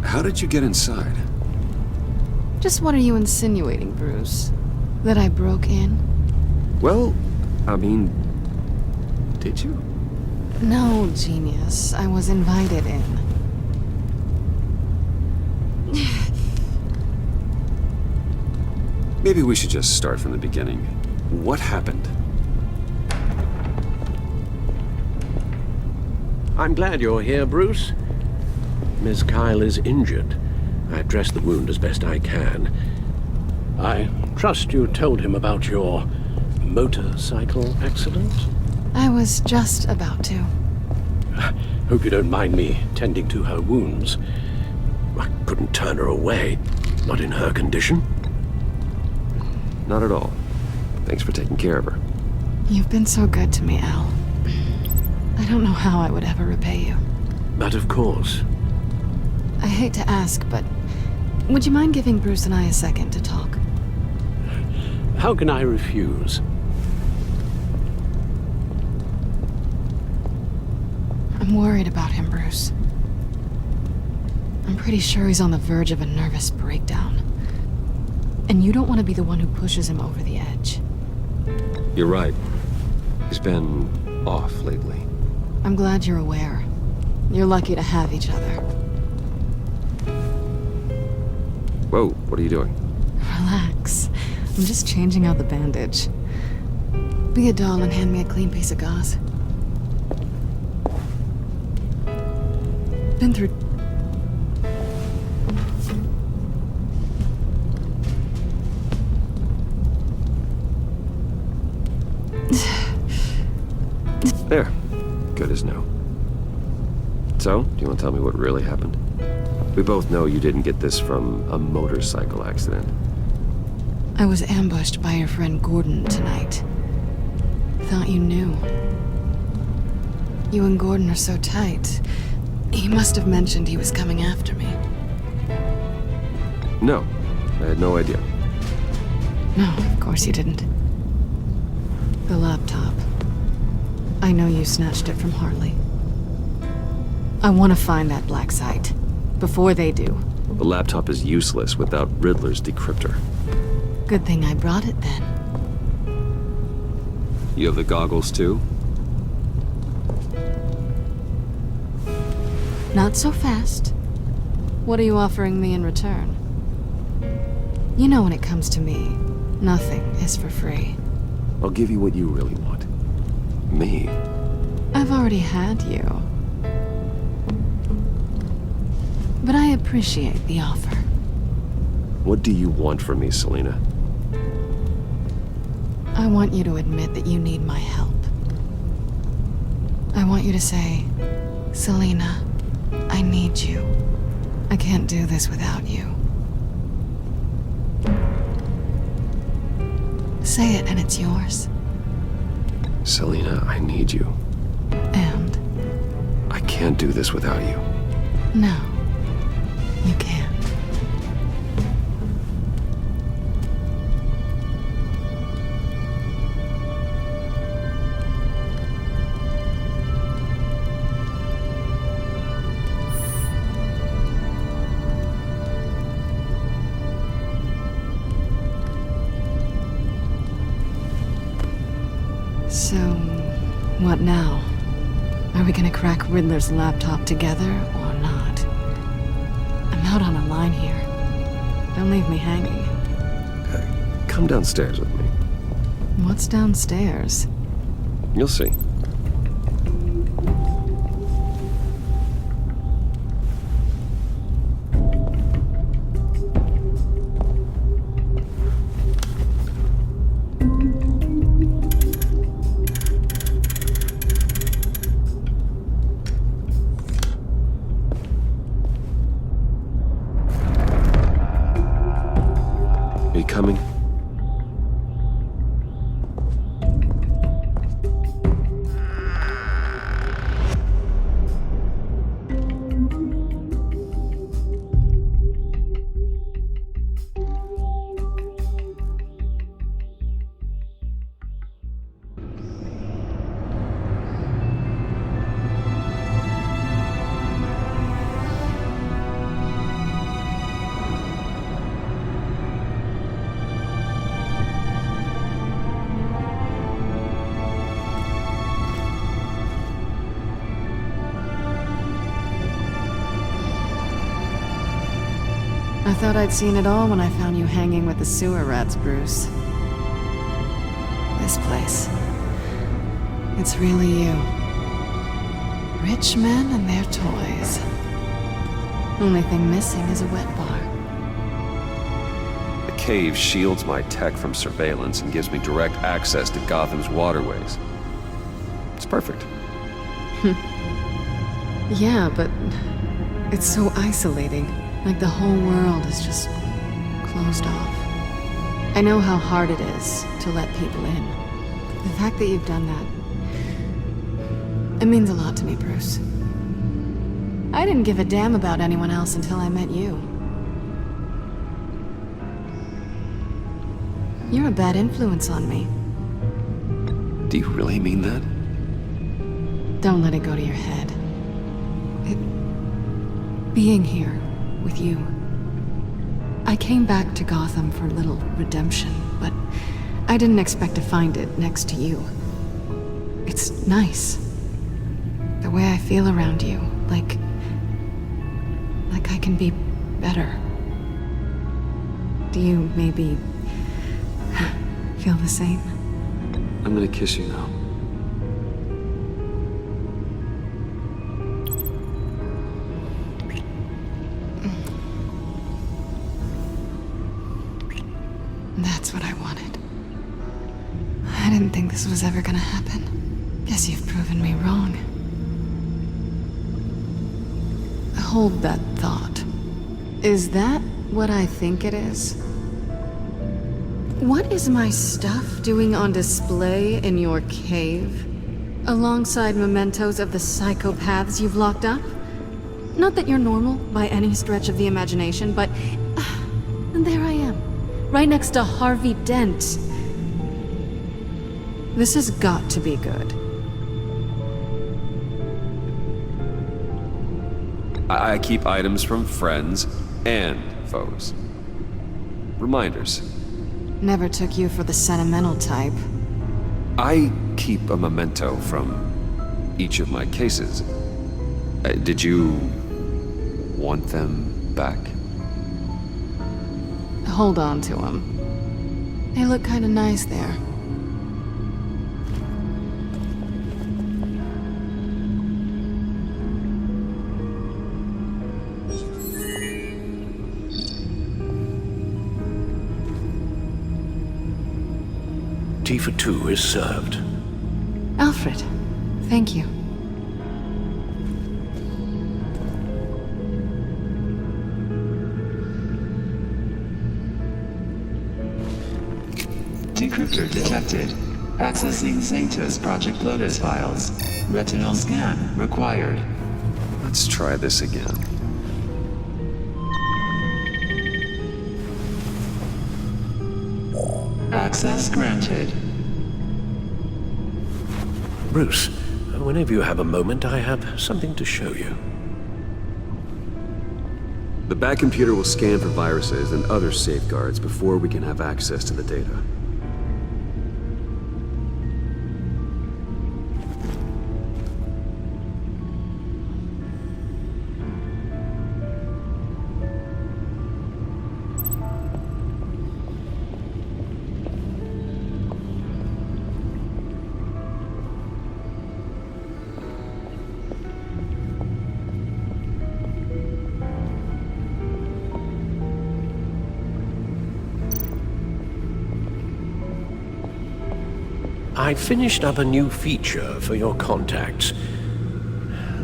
How did you get inside? Just what are you insinuating, Bruce? That I broke in? Well, I mean, did you? No, genius. I was invited in. Maybe we should just start from the beginning. What happened? I'm glad you're here, Bruce. Miss Kyle is injured. I dressed the wound as best I can. I trust you told him about your motorcycle accident? I was just about to. Hope you don't mind me tending to her wounds. I couldn't turn her away, not in her condition. Not at all. Thanks for taking care of her. You've been so good to me, Al. I don't know how I would ever repay you. But of course. I hate to ask, but would you mind giving Bruce and I a second to talk? How can I refuse? I'm worried about him, Bruce. I'm pretty sure he's on the verge of a nervous breakdown. And you don't want to be the one who pushes him over the edge. You're right. He's been off lately. I'm glad you're aware. You're lucky to have each other. Whoa, what are you doing? Relax. I'm just changing out the bandage. Be a doll and hand me a clean piece of gauze. Been through... There. Good as new. So, do you want to tell me what really happened? We both know you didn't get this from a motorcycle accident. I was ambushed by your friend Gordon tonight. Thought you knew. You and Gordon are so tight. He must have mentioned he was coming after me. No, I had no idea. No, of course you didn't. The laptop. I know you snatched it from Harley. I want to find that black site. Before they do. The laptop is useless without Riddler's decryptor. Good thing I brought it then. You have the goggles too? Not so fast. What are you offering me in return? You know when it comes to me, nothing is for free. I'll give you what you really want. Me? I've already had you. But I appreciate the offer. What do you want from me, Selina? I want you to admit that you need my help. I want you to say, Selina, I need you. I can't do this without you. Say it and it's yours. Selina, I need you. And? I can't do this without you. No, you can't. So, what now? Are we gonna crack Riddler's laptop together, or not? I'm out on a line here. Don't leave me hanging. Come downstairs with me. What's downstairs? You'll see. Are you coming? I thought I'd seen it all when I found you hanging with the sewer rats, Bruce. This place. It's really you. Rich men and their toys. Only thing missing is a wet bar. The cave shields my tech from surveillance and gives me direct access to Gotham's waterways. It's perfect. Yeah, but it's so isolating. Like the whole world is just closed off. I know how hard it is to let people in. The fact that you've done that, it means a lot to me, Bruce. I didn't give a damn about anyone else until I met you. You're a bad influence on me. Do you really mean that? Don't let it go to your head. Being here with you. I came back to Gotham for a little redemption, but I didn't expect to find it next to you. It's nice. The way I feel around you, like I can be better. Do you maybe feel the same? I'm gonna kiss you now. That's what I wanted. I didn't think this was ever gonna happen. Guess you've proven me wrong. Hold that thought. Is that what I think it is? What is my stuff doing on display in your cave? Alongside mementos of the psychopaths you've locked up? Not that you're normal by any stretch of the imagination, but and there I am. Right next to Harvey Dent. This has got to be good. I keep items from friends and foes. Reminders. Never took you for the sentimental type. I keep a memento from each of my cases. Did you want them back? Hold on to them. They look kinda nice there. Tea for two is served. Alfred, thank you. Decryptor detected. Accessing Sanctus Project Lotus files. Retinal scan required. Let's try this again. Access granted. Bruce, whenever you have a moment, I have something to show you. The back computer will scan for viruses and other safeguards before we can have access to the data. I finished up a new feature for your contacts.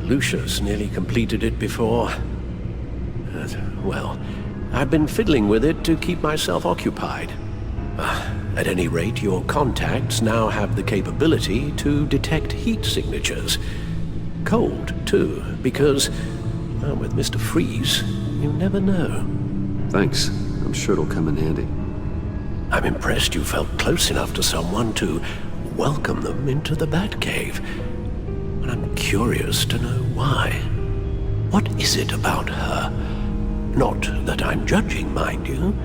Lucius nearly completed it before. Well, I've been fiddling with it to keep myself occupied. At any rate, your contacts now have the capability to detect heat signatures. Cold, too, because, well, with Mr. Freeze, you never know. Thanks. I'm sure it'll come in handy. I'm impressed you felt close enough to someone to welcome them into the Batcave. And I'm curious to know why. What is it about her? Not that I'm judging, mind you.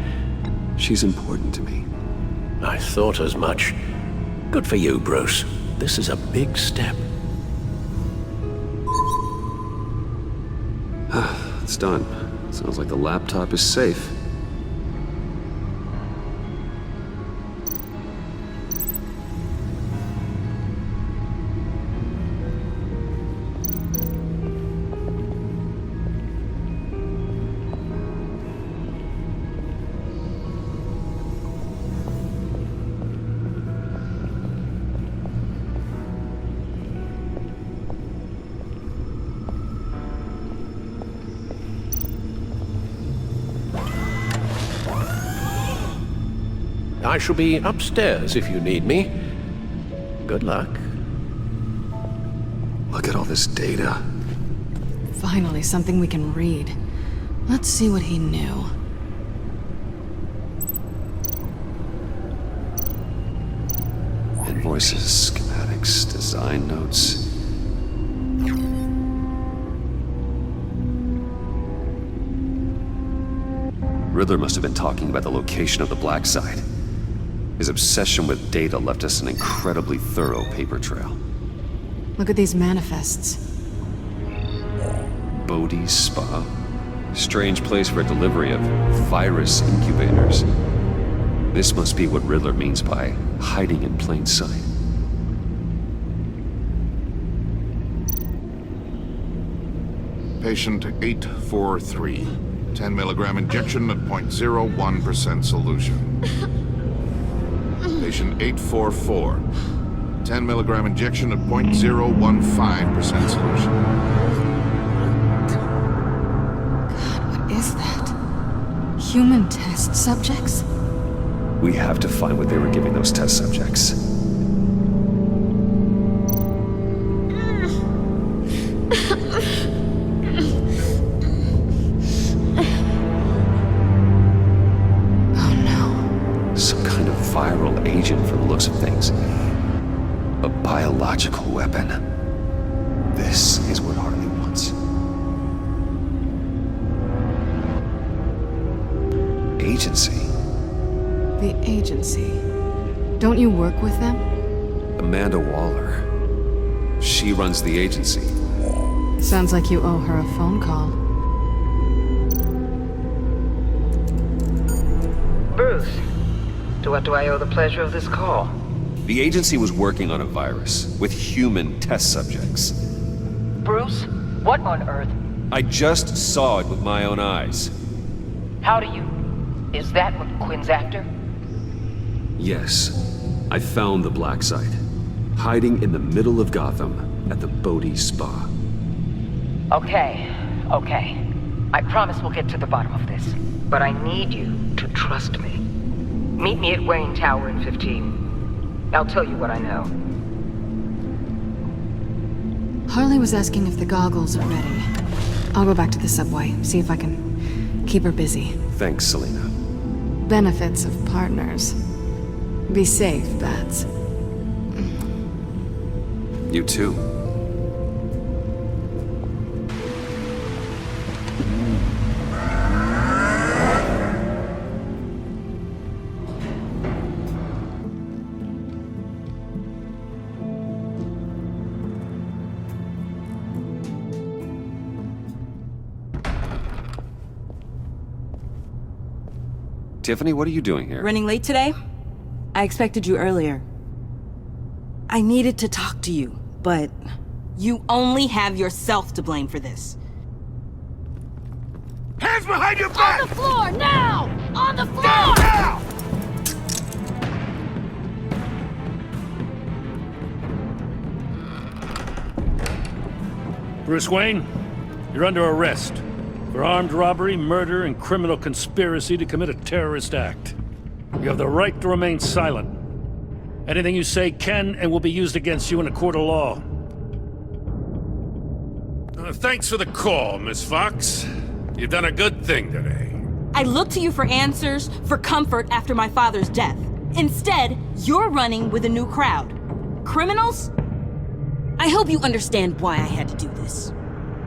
She's important to me. I thought as much. Good for you, Bruce. This is a big step. It's done. Sounds like the laptop is safe. I shall be upstairs if you need me. Good luck. Look at all this data. Finally, something we can read. Let's see what he knew. Invoices, schematics, design notes. Riddler must have been talking about the location of the Black Site. His obsession with data left us an incredibly thorough paper trail. Look at these manifests. Bodhi's Spa. Strange place for a delivery of virus incubators. This must be what Riddler means by hiding in plain sight. Patient 843. 10 milligram injection at 0.01% solution. Patient 844. 10 milligram injection at 0.015% solution. God, what is that? Human test subjects? We have to find what they were giving those test subjects. Some kind of viral agent from the looks of things. The agency. Don't you work with them? Amanda Waller. She runs the agency. Sounds like you owe her a phone call. Bruce, to what do I owe the pleasure of this call? The agency was working on a virus with human test subjects. Bruce, what on earth? I just saw it with my own eyes. How do you? Is that what Quinn's after? Yes, I found the black site, hiding in the middle of Gotham at the Bodhi Spa. Okay. I promise we'll get to the bottom of this. But I need you to trust me. Meet me at Wayne Tower in 15. I'll tell you what I know. Harley was asking if the goggles are ready. I'll go back to the subway, see if I can keep her busy. Thanks, Selina. Benefits of partners. Be safe, Bats. You too. Tiffany, what are you doing here? Running late today? I expected you earlier. I needed to talk to you, but you only have yourself to blame for this. Hands behind your back! On the floor, now! On the floor! Now! Bruce Wayne, you're under arrest for armed robbery, murder, and criminal conspiracy to commit a terrorist act. You have the right to remain silent. Anything you say can and will be used against you in a court of law. Thanks for the call, Miss Fox. You've done a good thing today. I looked to you for answers, for comfort after my father's death. Instead, you're running with a new crowd. Criminals? I hope you understand why I had to do this.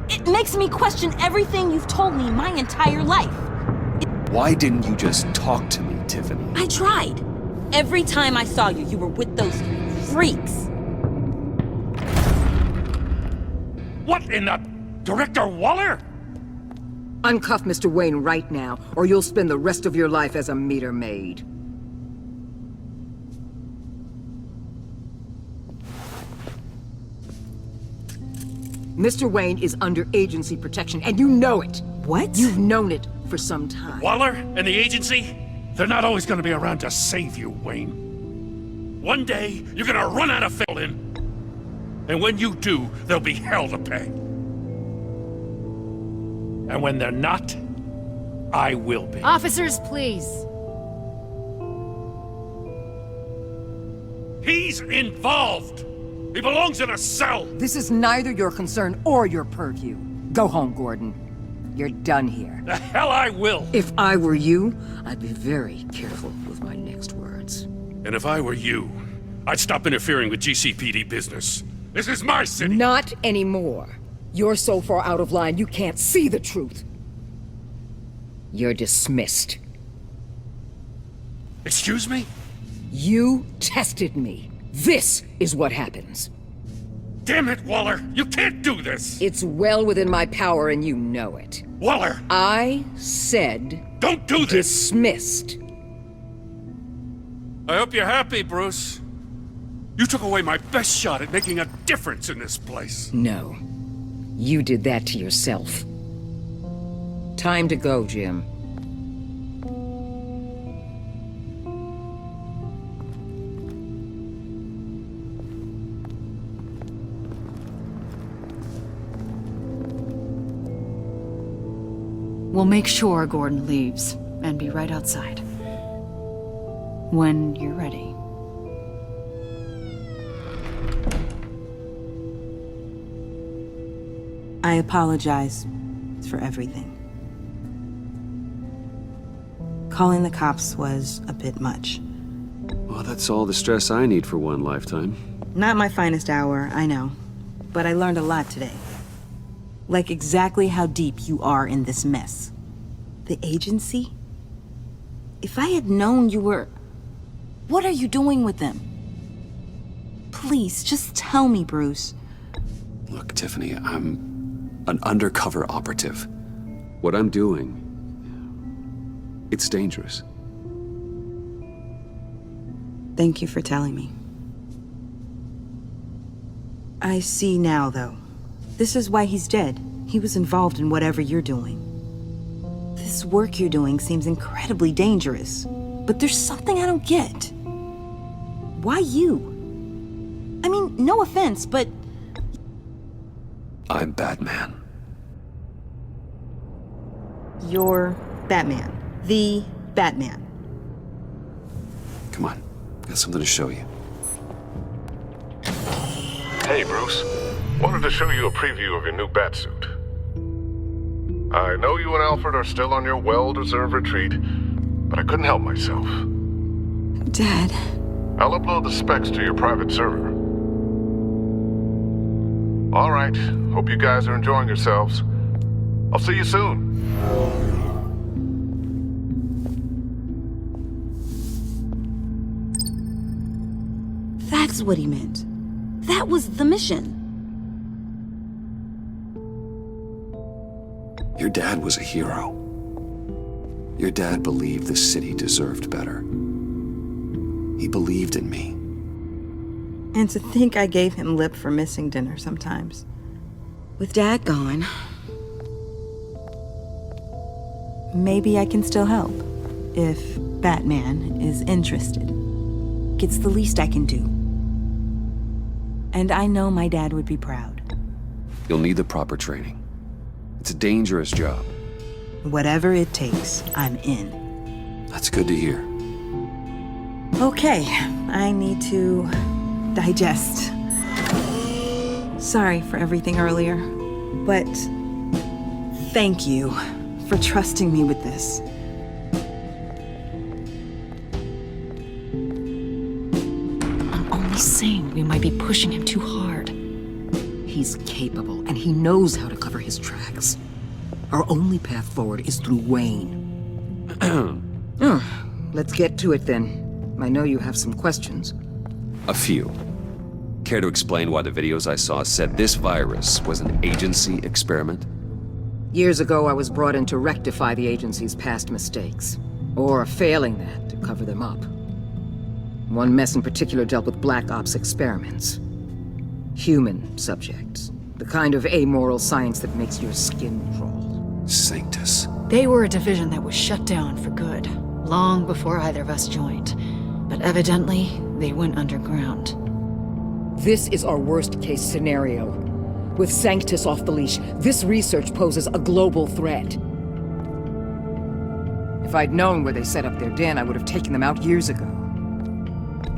It makes me question everything you've told me my entire life. Why didn't you just talk to me, Tiffany? I tried. Every time I saw you, you were with those freaks. What in the... Director Waller? Uncuff Mr. Wayne right now, or you'll spend the rest of your life as a meter maid. Mr. Wayne is under agency protection, and you know it. What? You've known it for some time. Waller and the agency? They're not always gonna be around to save you, Wayne. One day, you're gonna run out of fill-in. And when you do, there'll be hell to pay. And when they're not, I will be. Officers, please. He's involved! He belongs in a cell! This is neither your concern or your purview. Go home, Gordon. You're done here. The hell I will! If I were you, I'd be very careful with my next words. And if I were you, I'd stop interfering with GCPD business. This is my city! Not anymore. You're so far out of line, you can't see the truth. You're dismissed. Excuse me? You tested me. This is what happens. Damn it, Waller! You can't do this! It's well within my power and you know it. Waller! I said... Don't do this! Dismissed. I hope you're happy, Bruce. You took away my best shot at making a difference in this place. No. You did that to yourself. Time to go, Jim. We'll make sure Gordon leaves, and be right outside. When you're ready. I apologize for everything. Calling the cops was a bit much. Well, that's all the stress I need for one lifetime. Not my finest hour, I know. But I learned a lot today. Like exactly how deep you are in this mess. The agency? If I had known you were... What are you doing with them? Please, just tell me, Bruce. Look, Tiffany, I'm an undercover operative. What I'm doing, it's dangerous. Thank you for telling me. I see now, though. This is why he's dead. He was involved in whatever you're doing. This work you're doing seems incredibly dangerous. But there's something I don't get. Why you? I mean, no offense, but... I'm Batman. You're Batman. The Batman. Come on, got something to show you. Hey, Bruce. Wanted to show you a preview of your new Batsuit. I know you and Alfred are still on your well-deserved retreat, but I couldn't help myself. Dad. I'll upload the specs to your private server. All right. Hope you guys are enjoying yourselves. I'll see you soon. That's what he meant. That was the mission. Your dad was a hero. Your dad believed the city deserved better. He believed in me. And to think I gave him lip for missing dinner sometimes. With Dad gone, maybe I can still help. If Batman is interested. It's the least I can do. And I know my dad would be proud. You'll need the proper training. It's a dangerous job. Whatever it takes, I'm in. That's good to hear. Okay, I need to digest. Sorry for everything earlier, but thank you for trusting me with this. I'm only saying we might be pushing him too hard. He's capable, and he knows how to cover his tracks. Our only path forward is through Wayne. Let's get to it then. I know you have some questions. A few. Care to explain why the videos I saw said this virus was an agency experiment? Years ago, I was brought in to rectify the agency's past mistakes. Or failing that, to cover them up. One mess in particular dealt with Black Ops experiments. Human subjects. The kind of amoral science that makes your skin crawl. Sanctus. They were a division that was shut down for good, long before either of us joined. But evidently, they went underground. This is our worst-case scenario. With Sanctus off the leash, this research poses a global threat. If I'd known where they set up their den, I would have taken them out years ago.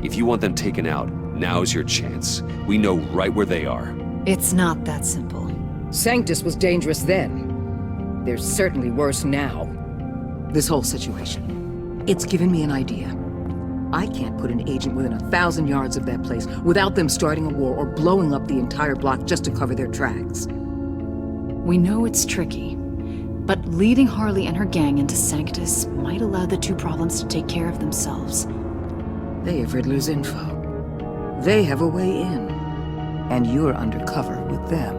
If you want them taken out, now's your chance. We know right where they are. It's not that simple. Sanctus was dangerous then. They're certainly worse now. This whole situation, it's given me an idea. I can't put an agent within 1,000 yards of that place without them starting a war or blowing up the entire block just to cover their tracks. We know it's tricky, but leading Harley and her gang into Sanctus might allow the two problems to take care of themselves. They have Riddler's info. They have a way in. And you're undercover with them.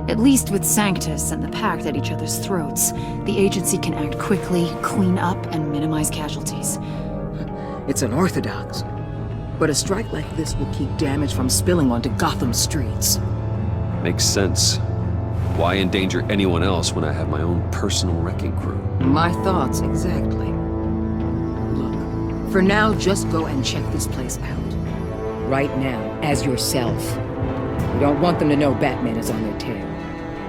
At least with Sanctus and the Pact at each other's throats, the agency can act quickly, clean up, and minimize casualties. It's unorthodox. But a strike like this will keep damage from spilling onto Gotham streets. Makes sense. Why endanger anyone else when I have my own personal wrecking crew? My thoughts, exactly. Look, for now, just go and check this place out. Right now, as yourself. You don't want them to know Batman is on their tail.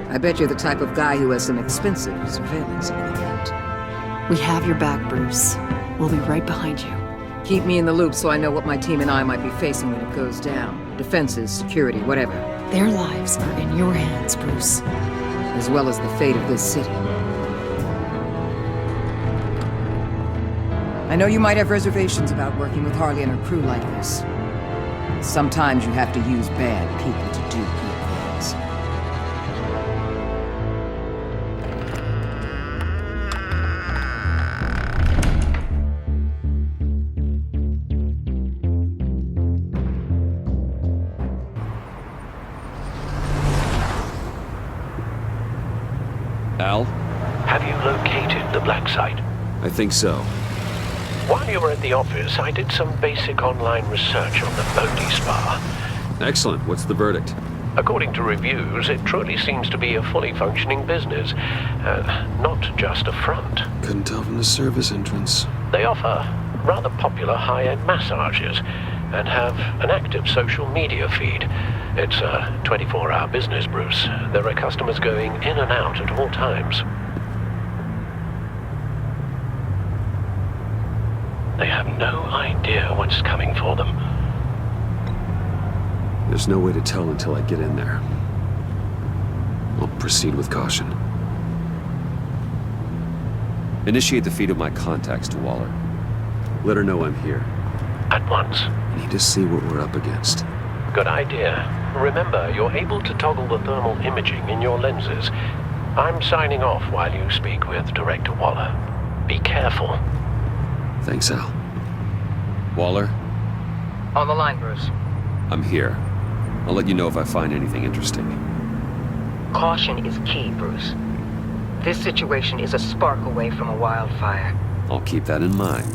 I bet you're the type of guy who has some expensive surveillance equipment. We have your back, Bruce. We'll be right behind you. Keep me in the loop so I know what my team and I might be facing when it goes down. Defenses, security, whatever. Their lives are in your hands, Bruce. As well as the fate of this city. I know you might have reservations about working with Harley and her crew like this. Sometimes you have to use bad people to do good things. Al? Have you located the black site? I think so. While you were at the office, I did some basic online research on the Bodhi Spa. Excellent. What's the verdict? According to reviews, it truly seems to be a fully functioning business, not just a front. Couldn't tell from the service entrance. They offer rather popular high-end massages and have an active social media feed. It's a 24-hour business, Bruce. There are customers going in and out at all times. They have no idea what's coming for them. There's no way to tell until I get in there. I'll proceed with caution. Initiate the feed of my contacts to Waller. Let her know I'm here. At once. I need to see what we're up against. Good idea. Remember, you're able to toggle the thermal imaging in your lenses. I'm signing off while you speak with Director Waller. Be careful. Thanks, Al. Waller? On the line, Bruce. I'm here. I'll let you know if I find anything interesting. Caution is key, Bruce. This situation is a spark away from a wildfire. I'll keep that in mind.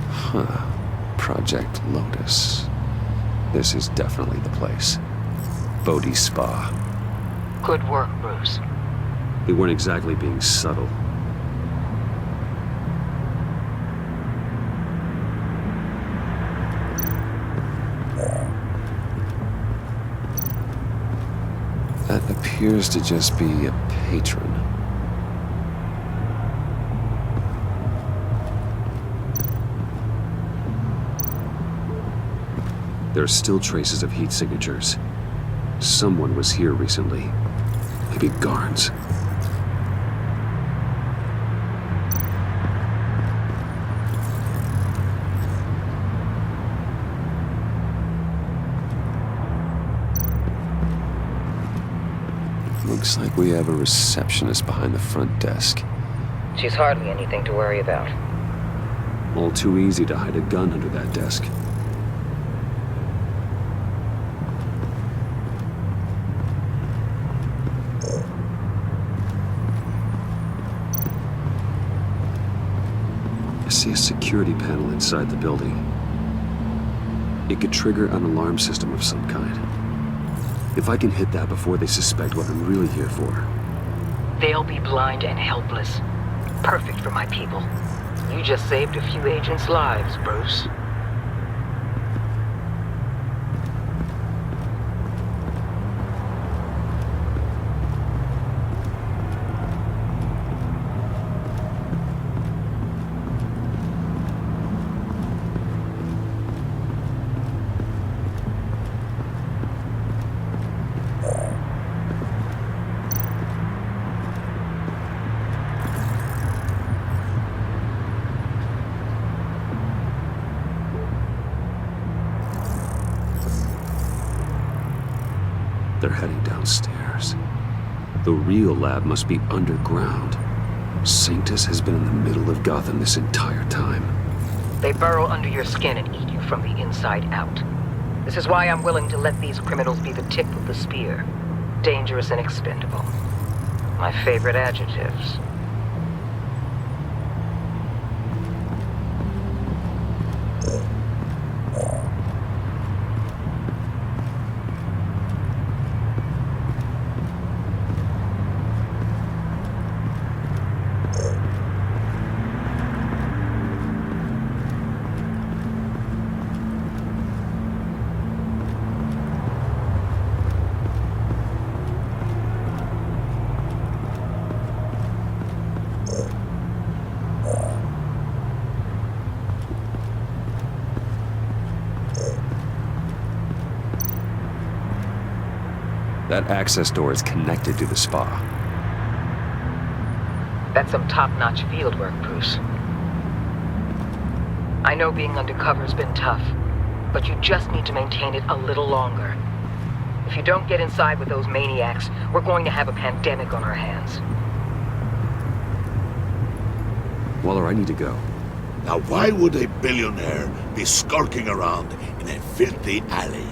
Huh. Project Lotus. This is definitely the place. Bodhi Spa. Good work, Bruce. They weren't exactly being subtle. That appears to just be a patron. There are still traces of heat signatures. Someone was here recently. Maybe Garns. Looks like we have a receptionist behind the front desk. She's hardly anything to worry about. All too easy to hide a gun under that desk. I see a security panel inside the building. It could trigger an alarm system of some kind. If I can hit that before they suspect what I'm really here for. They'll be blind and helpless. Perfect for my people. You just saved a few agents' lives, Bruce. They're heading downstairs. The real lab must be underground. Sanctus has been in the middle of Gotham this entire time. They burrow under your skin and eat you from the inside out. This is why I'm willing to let these criminals be the tip of the spear. Dangerous and expendable. My favorite adjectives. That access door is connected to the spa. That's some top-notch field work, Bruce. I know being undercover's been tough, but you just need to maintain it a little longer. If you don't get inside with those maniacs, we're going to have a pandemic on our hands. Waller, I need to go. Now why would a billionaire be skulking around in a filthy alley?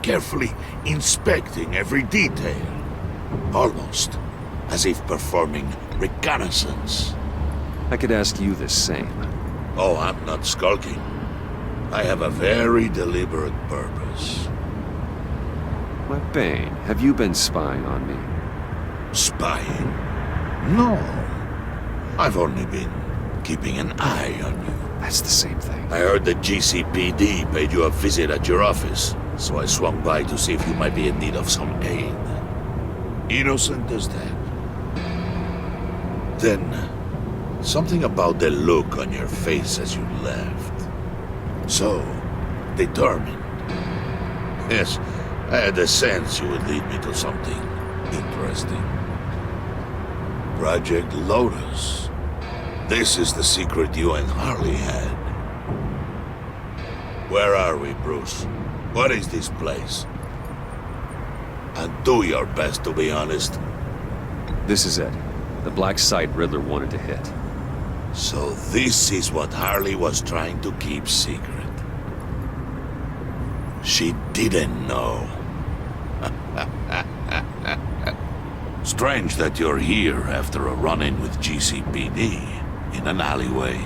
carefully inspecting every detail. Almost as if performing reconnaissance. I could ask you the same. Oh, I'm not skulking. I have a very deliberate purpose. My Bane, have you been spying on me? Spying? No. I've only been keeping an eye on you. That's the same thing. I heard the GCPD paid you a visit at your office, so I swung by to see if you might be in need of some aid. Innocent as that. Then, something about the look on your face as you left. So, determined. Yes, I had a sense you would lead me to something interesting. Project Lotus. This is the secret you and Harley had. Where are we, Bruce? What is this place? And do your best to be honest. This is it. The black site Riddler wanted to hit. So this is what Harley was trying to keep secret. She didn't know. Strange that you're here after a run-in with GCPD in an alleyway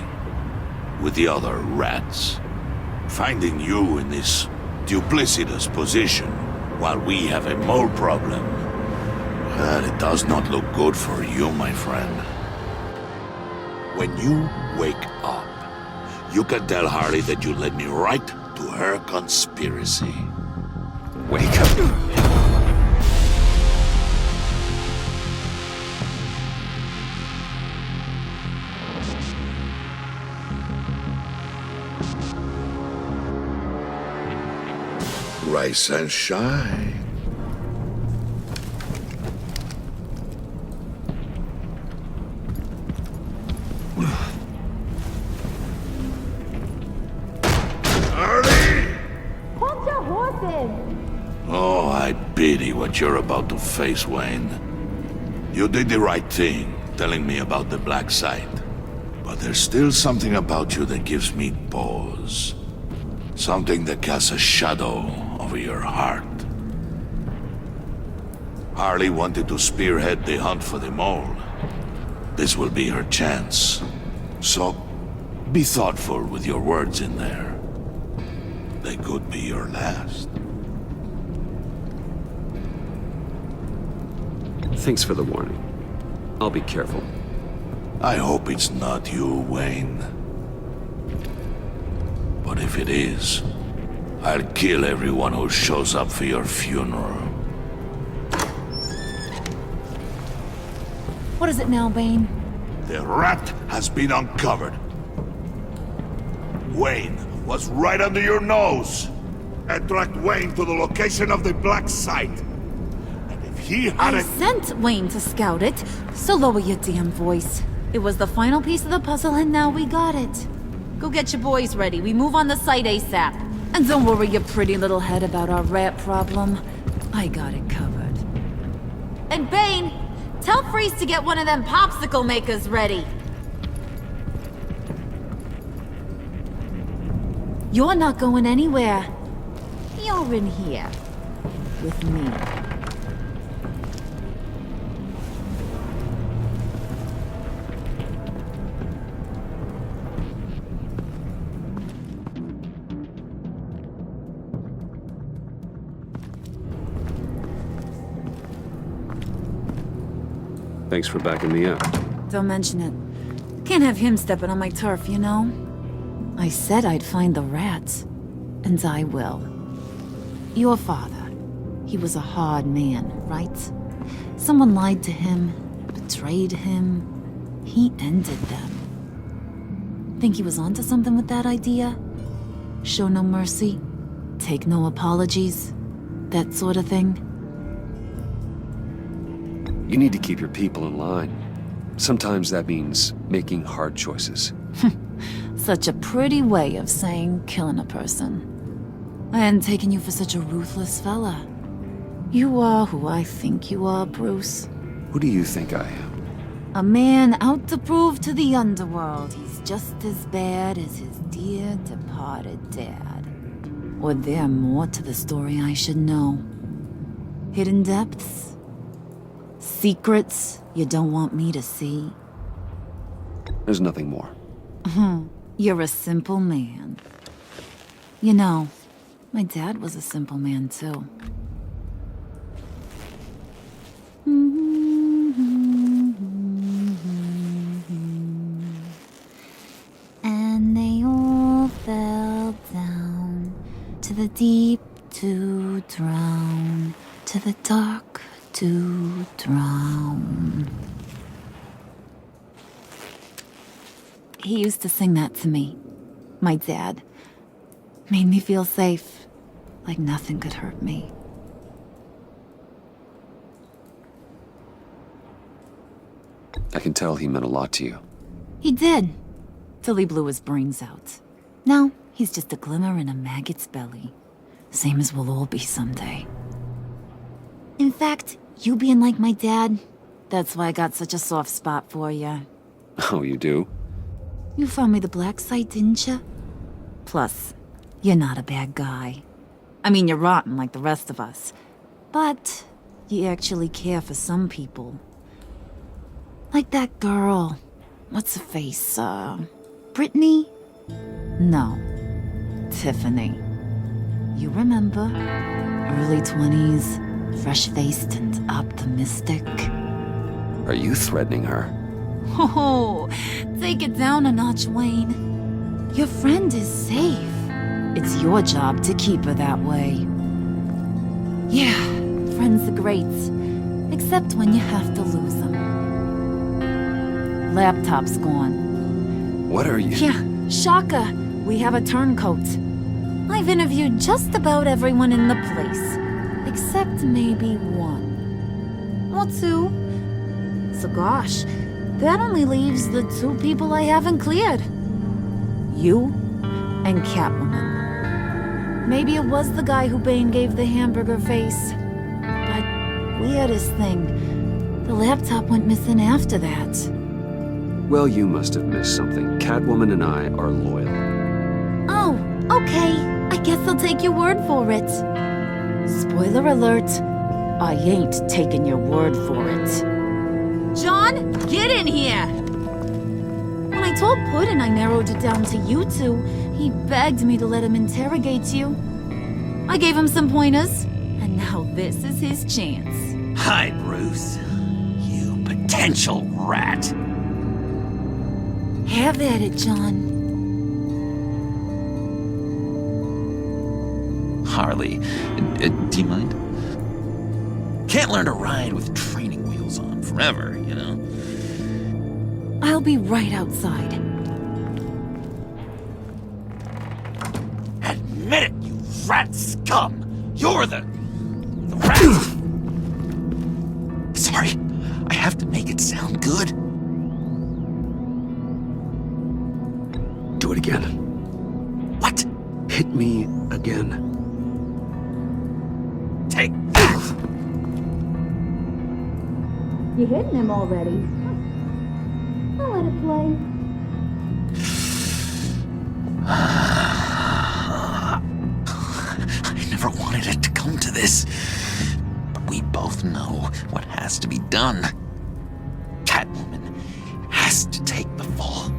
with the other rats. Finding you in this duplicitous position while we have a mole problem. Well, it does not look good for you, my friend. When you wake up, you can tell Harley that you led me right to her conspiracy. Wake up. Rise and shine. Hold your horses! Oh, I pity what you're about to face, Wayne. You did the right thing, telling me about the black site. But there's still something about you that gives me pause. Something that casts a shadow over your heart. Harley wanted to spearhead the hunt for the mole. This will be her chance. So, be thoughtful with your words in there. They could be your last. Thanks for the warning. I'll be careful. I hope it's not you, Wayne. But if it is, I'll kill everyone who shows up for your funeral. What is it now, Bane? The rat has been uncovered. Wayne was right under your nose. I tracked Wayne to the location of the black site. And if he I hadn't... sent Wayne to scout it, so lower your damn voice. It was the final piece of the puzzle and now we got it. Go get your boys ready. We move on the site ASAP. And don't worry your pretty little head about our rat problem. I got it covered. And Bane, tell Freeze to get one of them popsicle makers ready. You're not going anywhere. You're in here. With me. Thanks for backing me up. Don't mention it. Can't have him stepping on my turf, you know? I said I'd find the rats. And I will. Your father. He was a hard man, right? Someone lied to him, betrayed him. He ended them. Think he was onto something with that idea? Show no mercy? Take no apologies? That sort of thing? You need to keep your people in line. Sometimes that means making hard choices. Such a pretty way of saying killing a person. I hadn't taken you for such a ruthless fella. You are who I think you are, Bruce. Who do you think I am? A man out to prove to the underworld he's just as bad as his dear departed dad. Or there more to the story I should know? Hidden depths? Secrets you don't want me to see? There's nothing more. You're a simple man. You know, my dad was a simple man too. And they all fell down to the deep to drown, to the dark to drown. He used to sing that to me. My dad. Made me feel safe, like nothing could hurt me. I can tell he meant a lot to you. He did, till he blew his brains out. Now, he's just a glimmer in a maggot's belly. Same as we'll all be someday. In fact, you being like my dad, that's why I got such a soft spot for you. Oh, you do? You found me the black site, didn't you? Plus, you're not a bad guy. I mean, you're rotten like the rest of us. But you actually care for some people. Like that girl. What's her face? Brittany? No. Tiffany. You remember? Early 20s, fresh-faced and optimistic. Are you threatening her? Oh, take it down a notch, Wayne. Your friend is safe. It's your job to keep her that way. Yeah, friends are great. Except when you have to lose them. Laptop's gone. What are you... Yeah, shocker. We have a turncoat. I've interviewed just about everyone in the place. Except maybe one. Or two. So gosh, that only leaves the two people I haven't cleared. You and Catwoman. Maybe it was the guy who Bane gave the hamburger face. But weirdest thing, the laptop went missing after that. Well, you must have missed something. Catwoman and I are loyal. Oh, okay. I guess I'll take your word for it. Spoiler alert, I ain't taking your word for it. John, get in here! When I told Puddin' I narrowed it down to you two, he begged me to let him interrogate you. I gave him some pointers, and now this is his chance. Hi, Bruce. You potential rat. Have at it, John. Harley, do you mind? Can't learn to ride with training wheels on forever, you know? I'll be right outside. Admit it, you rat scum! You're the rat! Sorry, I have to make it sound good. Do it again. What? Hit me again. Take that! You hitting him already? I'll let it play. I never wanted it to come to this. But we both know what has to be done. Catwoman has to take the fall.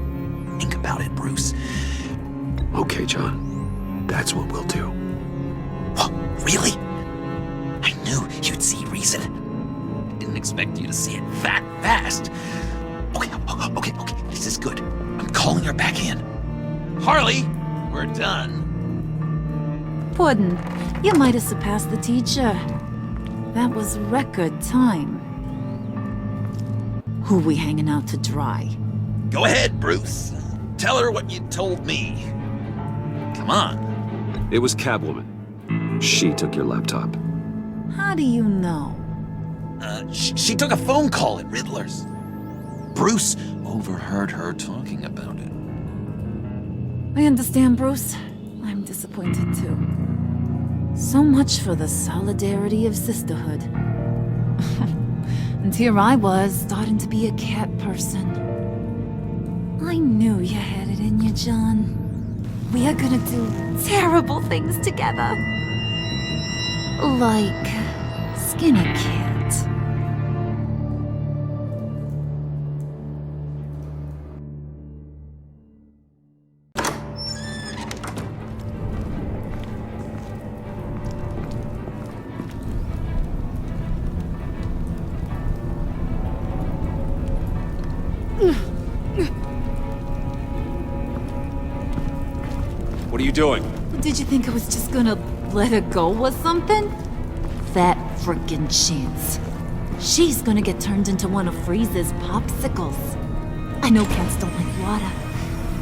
Think about it, Bruce. Okay, John. That's what we'll do. What? Really? I knew you'd see reason. I didn't expect you to see it that fast. Okay. This is good. I'm calling her back in. Harley, we're done. Puddin', you might have surpassed the teacher. That was record time. Who we hanging out to dry? Go ahead, Bruce. Tell her what you told me. Come on. It was Catwoman. She took your laptop. How do you know? She took a phone call at Riddler's. Bruce overheard her talking about it. I understand, Bruce. I'm disappointed too. So much for the solidarity of sisterhood. And here I was, starting to be a cat person. I knew you had it in you, John. We are gonna do terrible things together. Like skin a cat. What are you doing? Did you think I was just gonna let her go with something? That frickin' chance. She's gonna get turned into one of Freeze's popsicles. I know cats don't like water,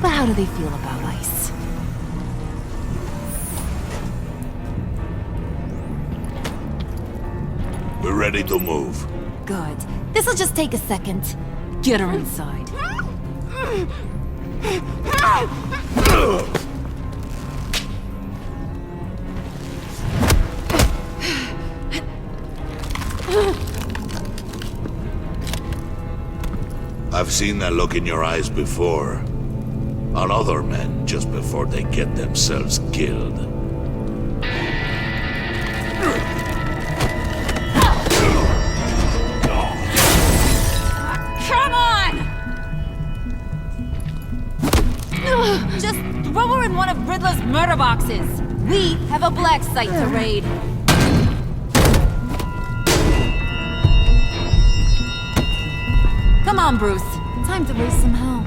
but how do they feel about ice? We're ready to move. Good. This'll just take a second. Get her inside. I've seen that look in your eyes before. On other men just before they get themselves killed. Come on! Just throw her in one of Riddler's murder boxes. We have a black site to raid. Come on, Bruce. Time to raise some hell.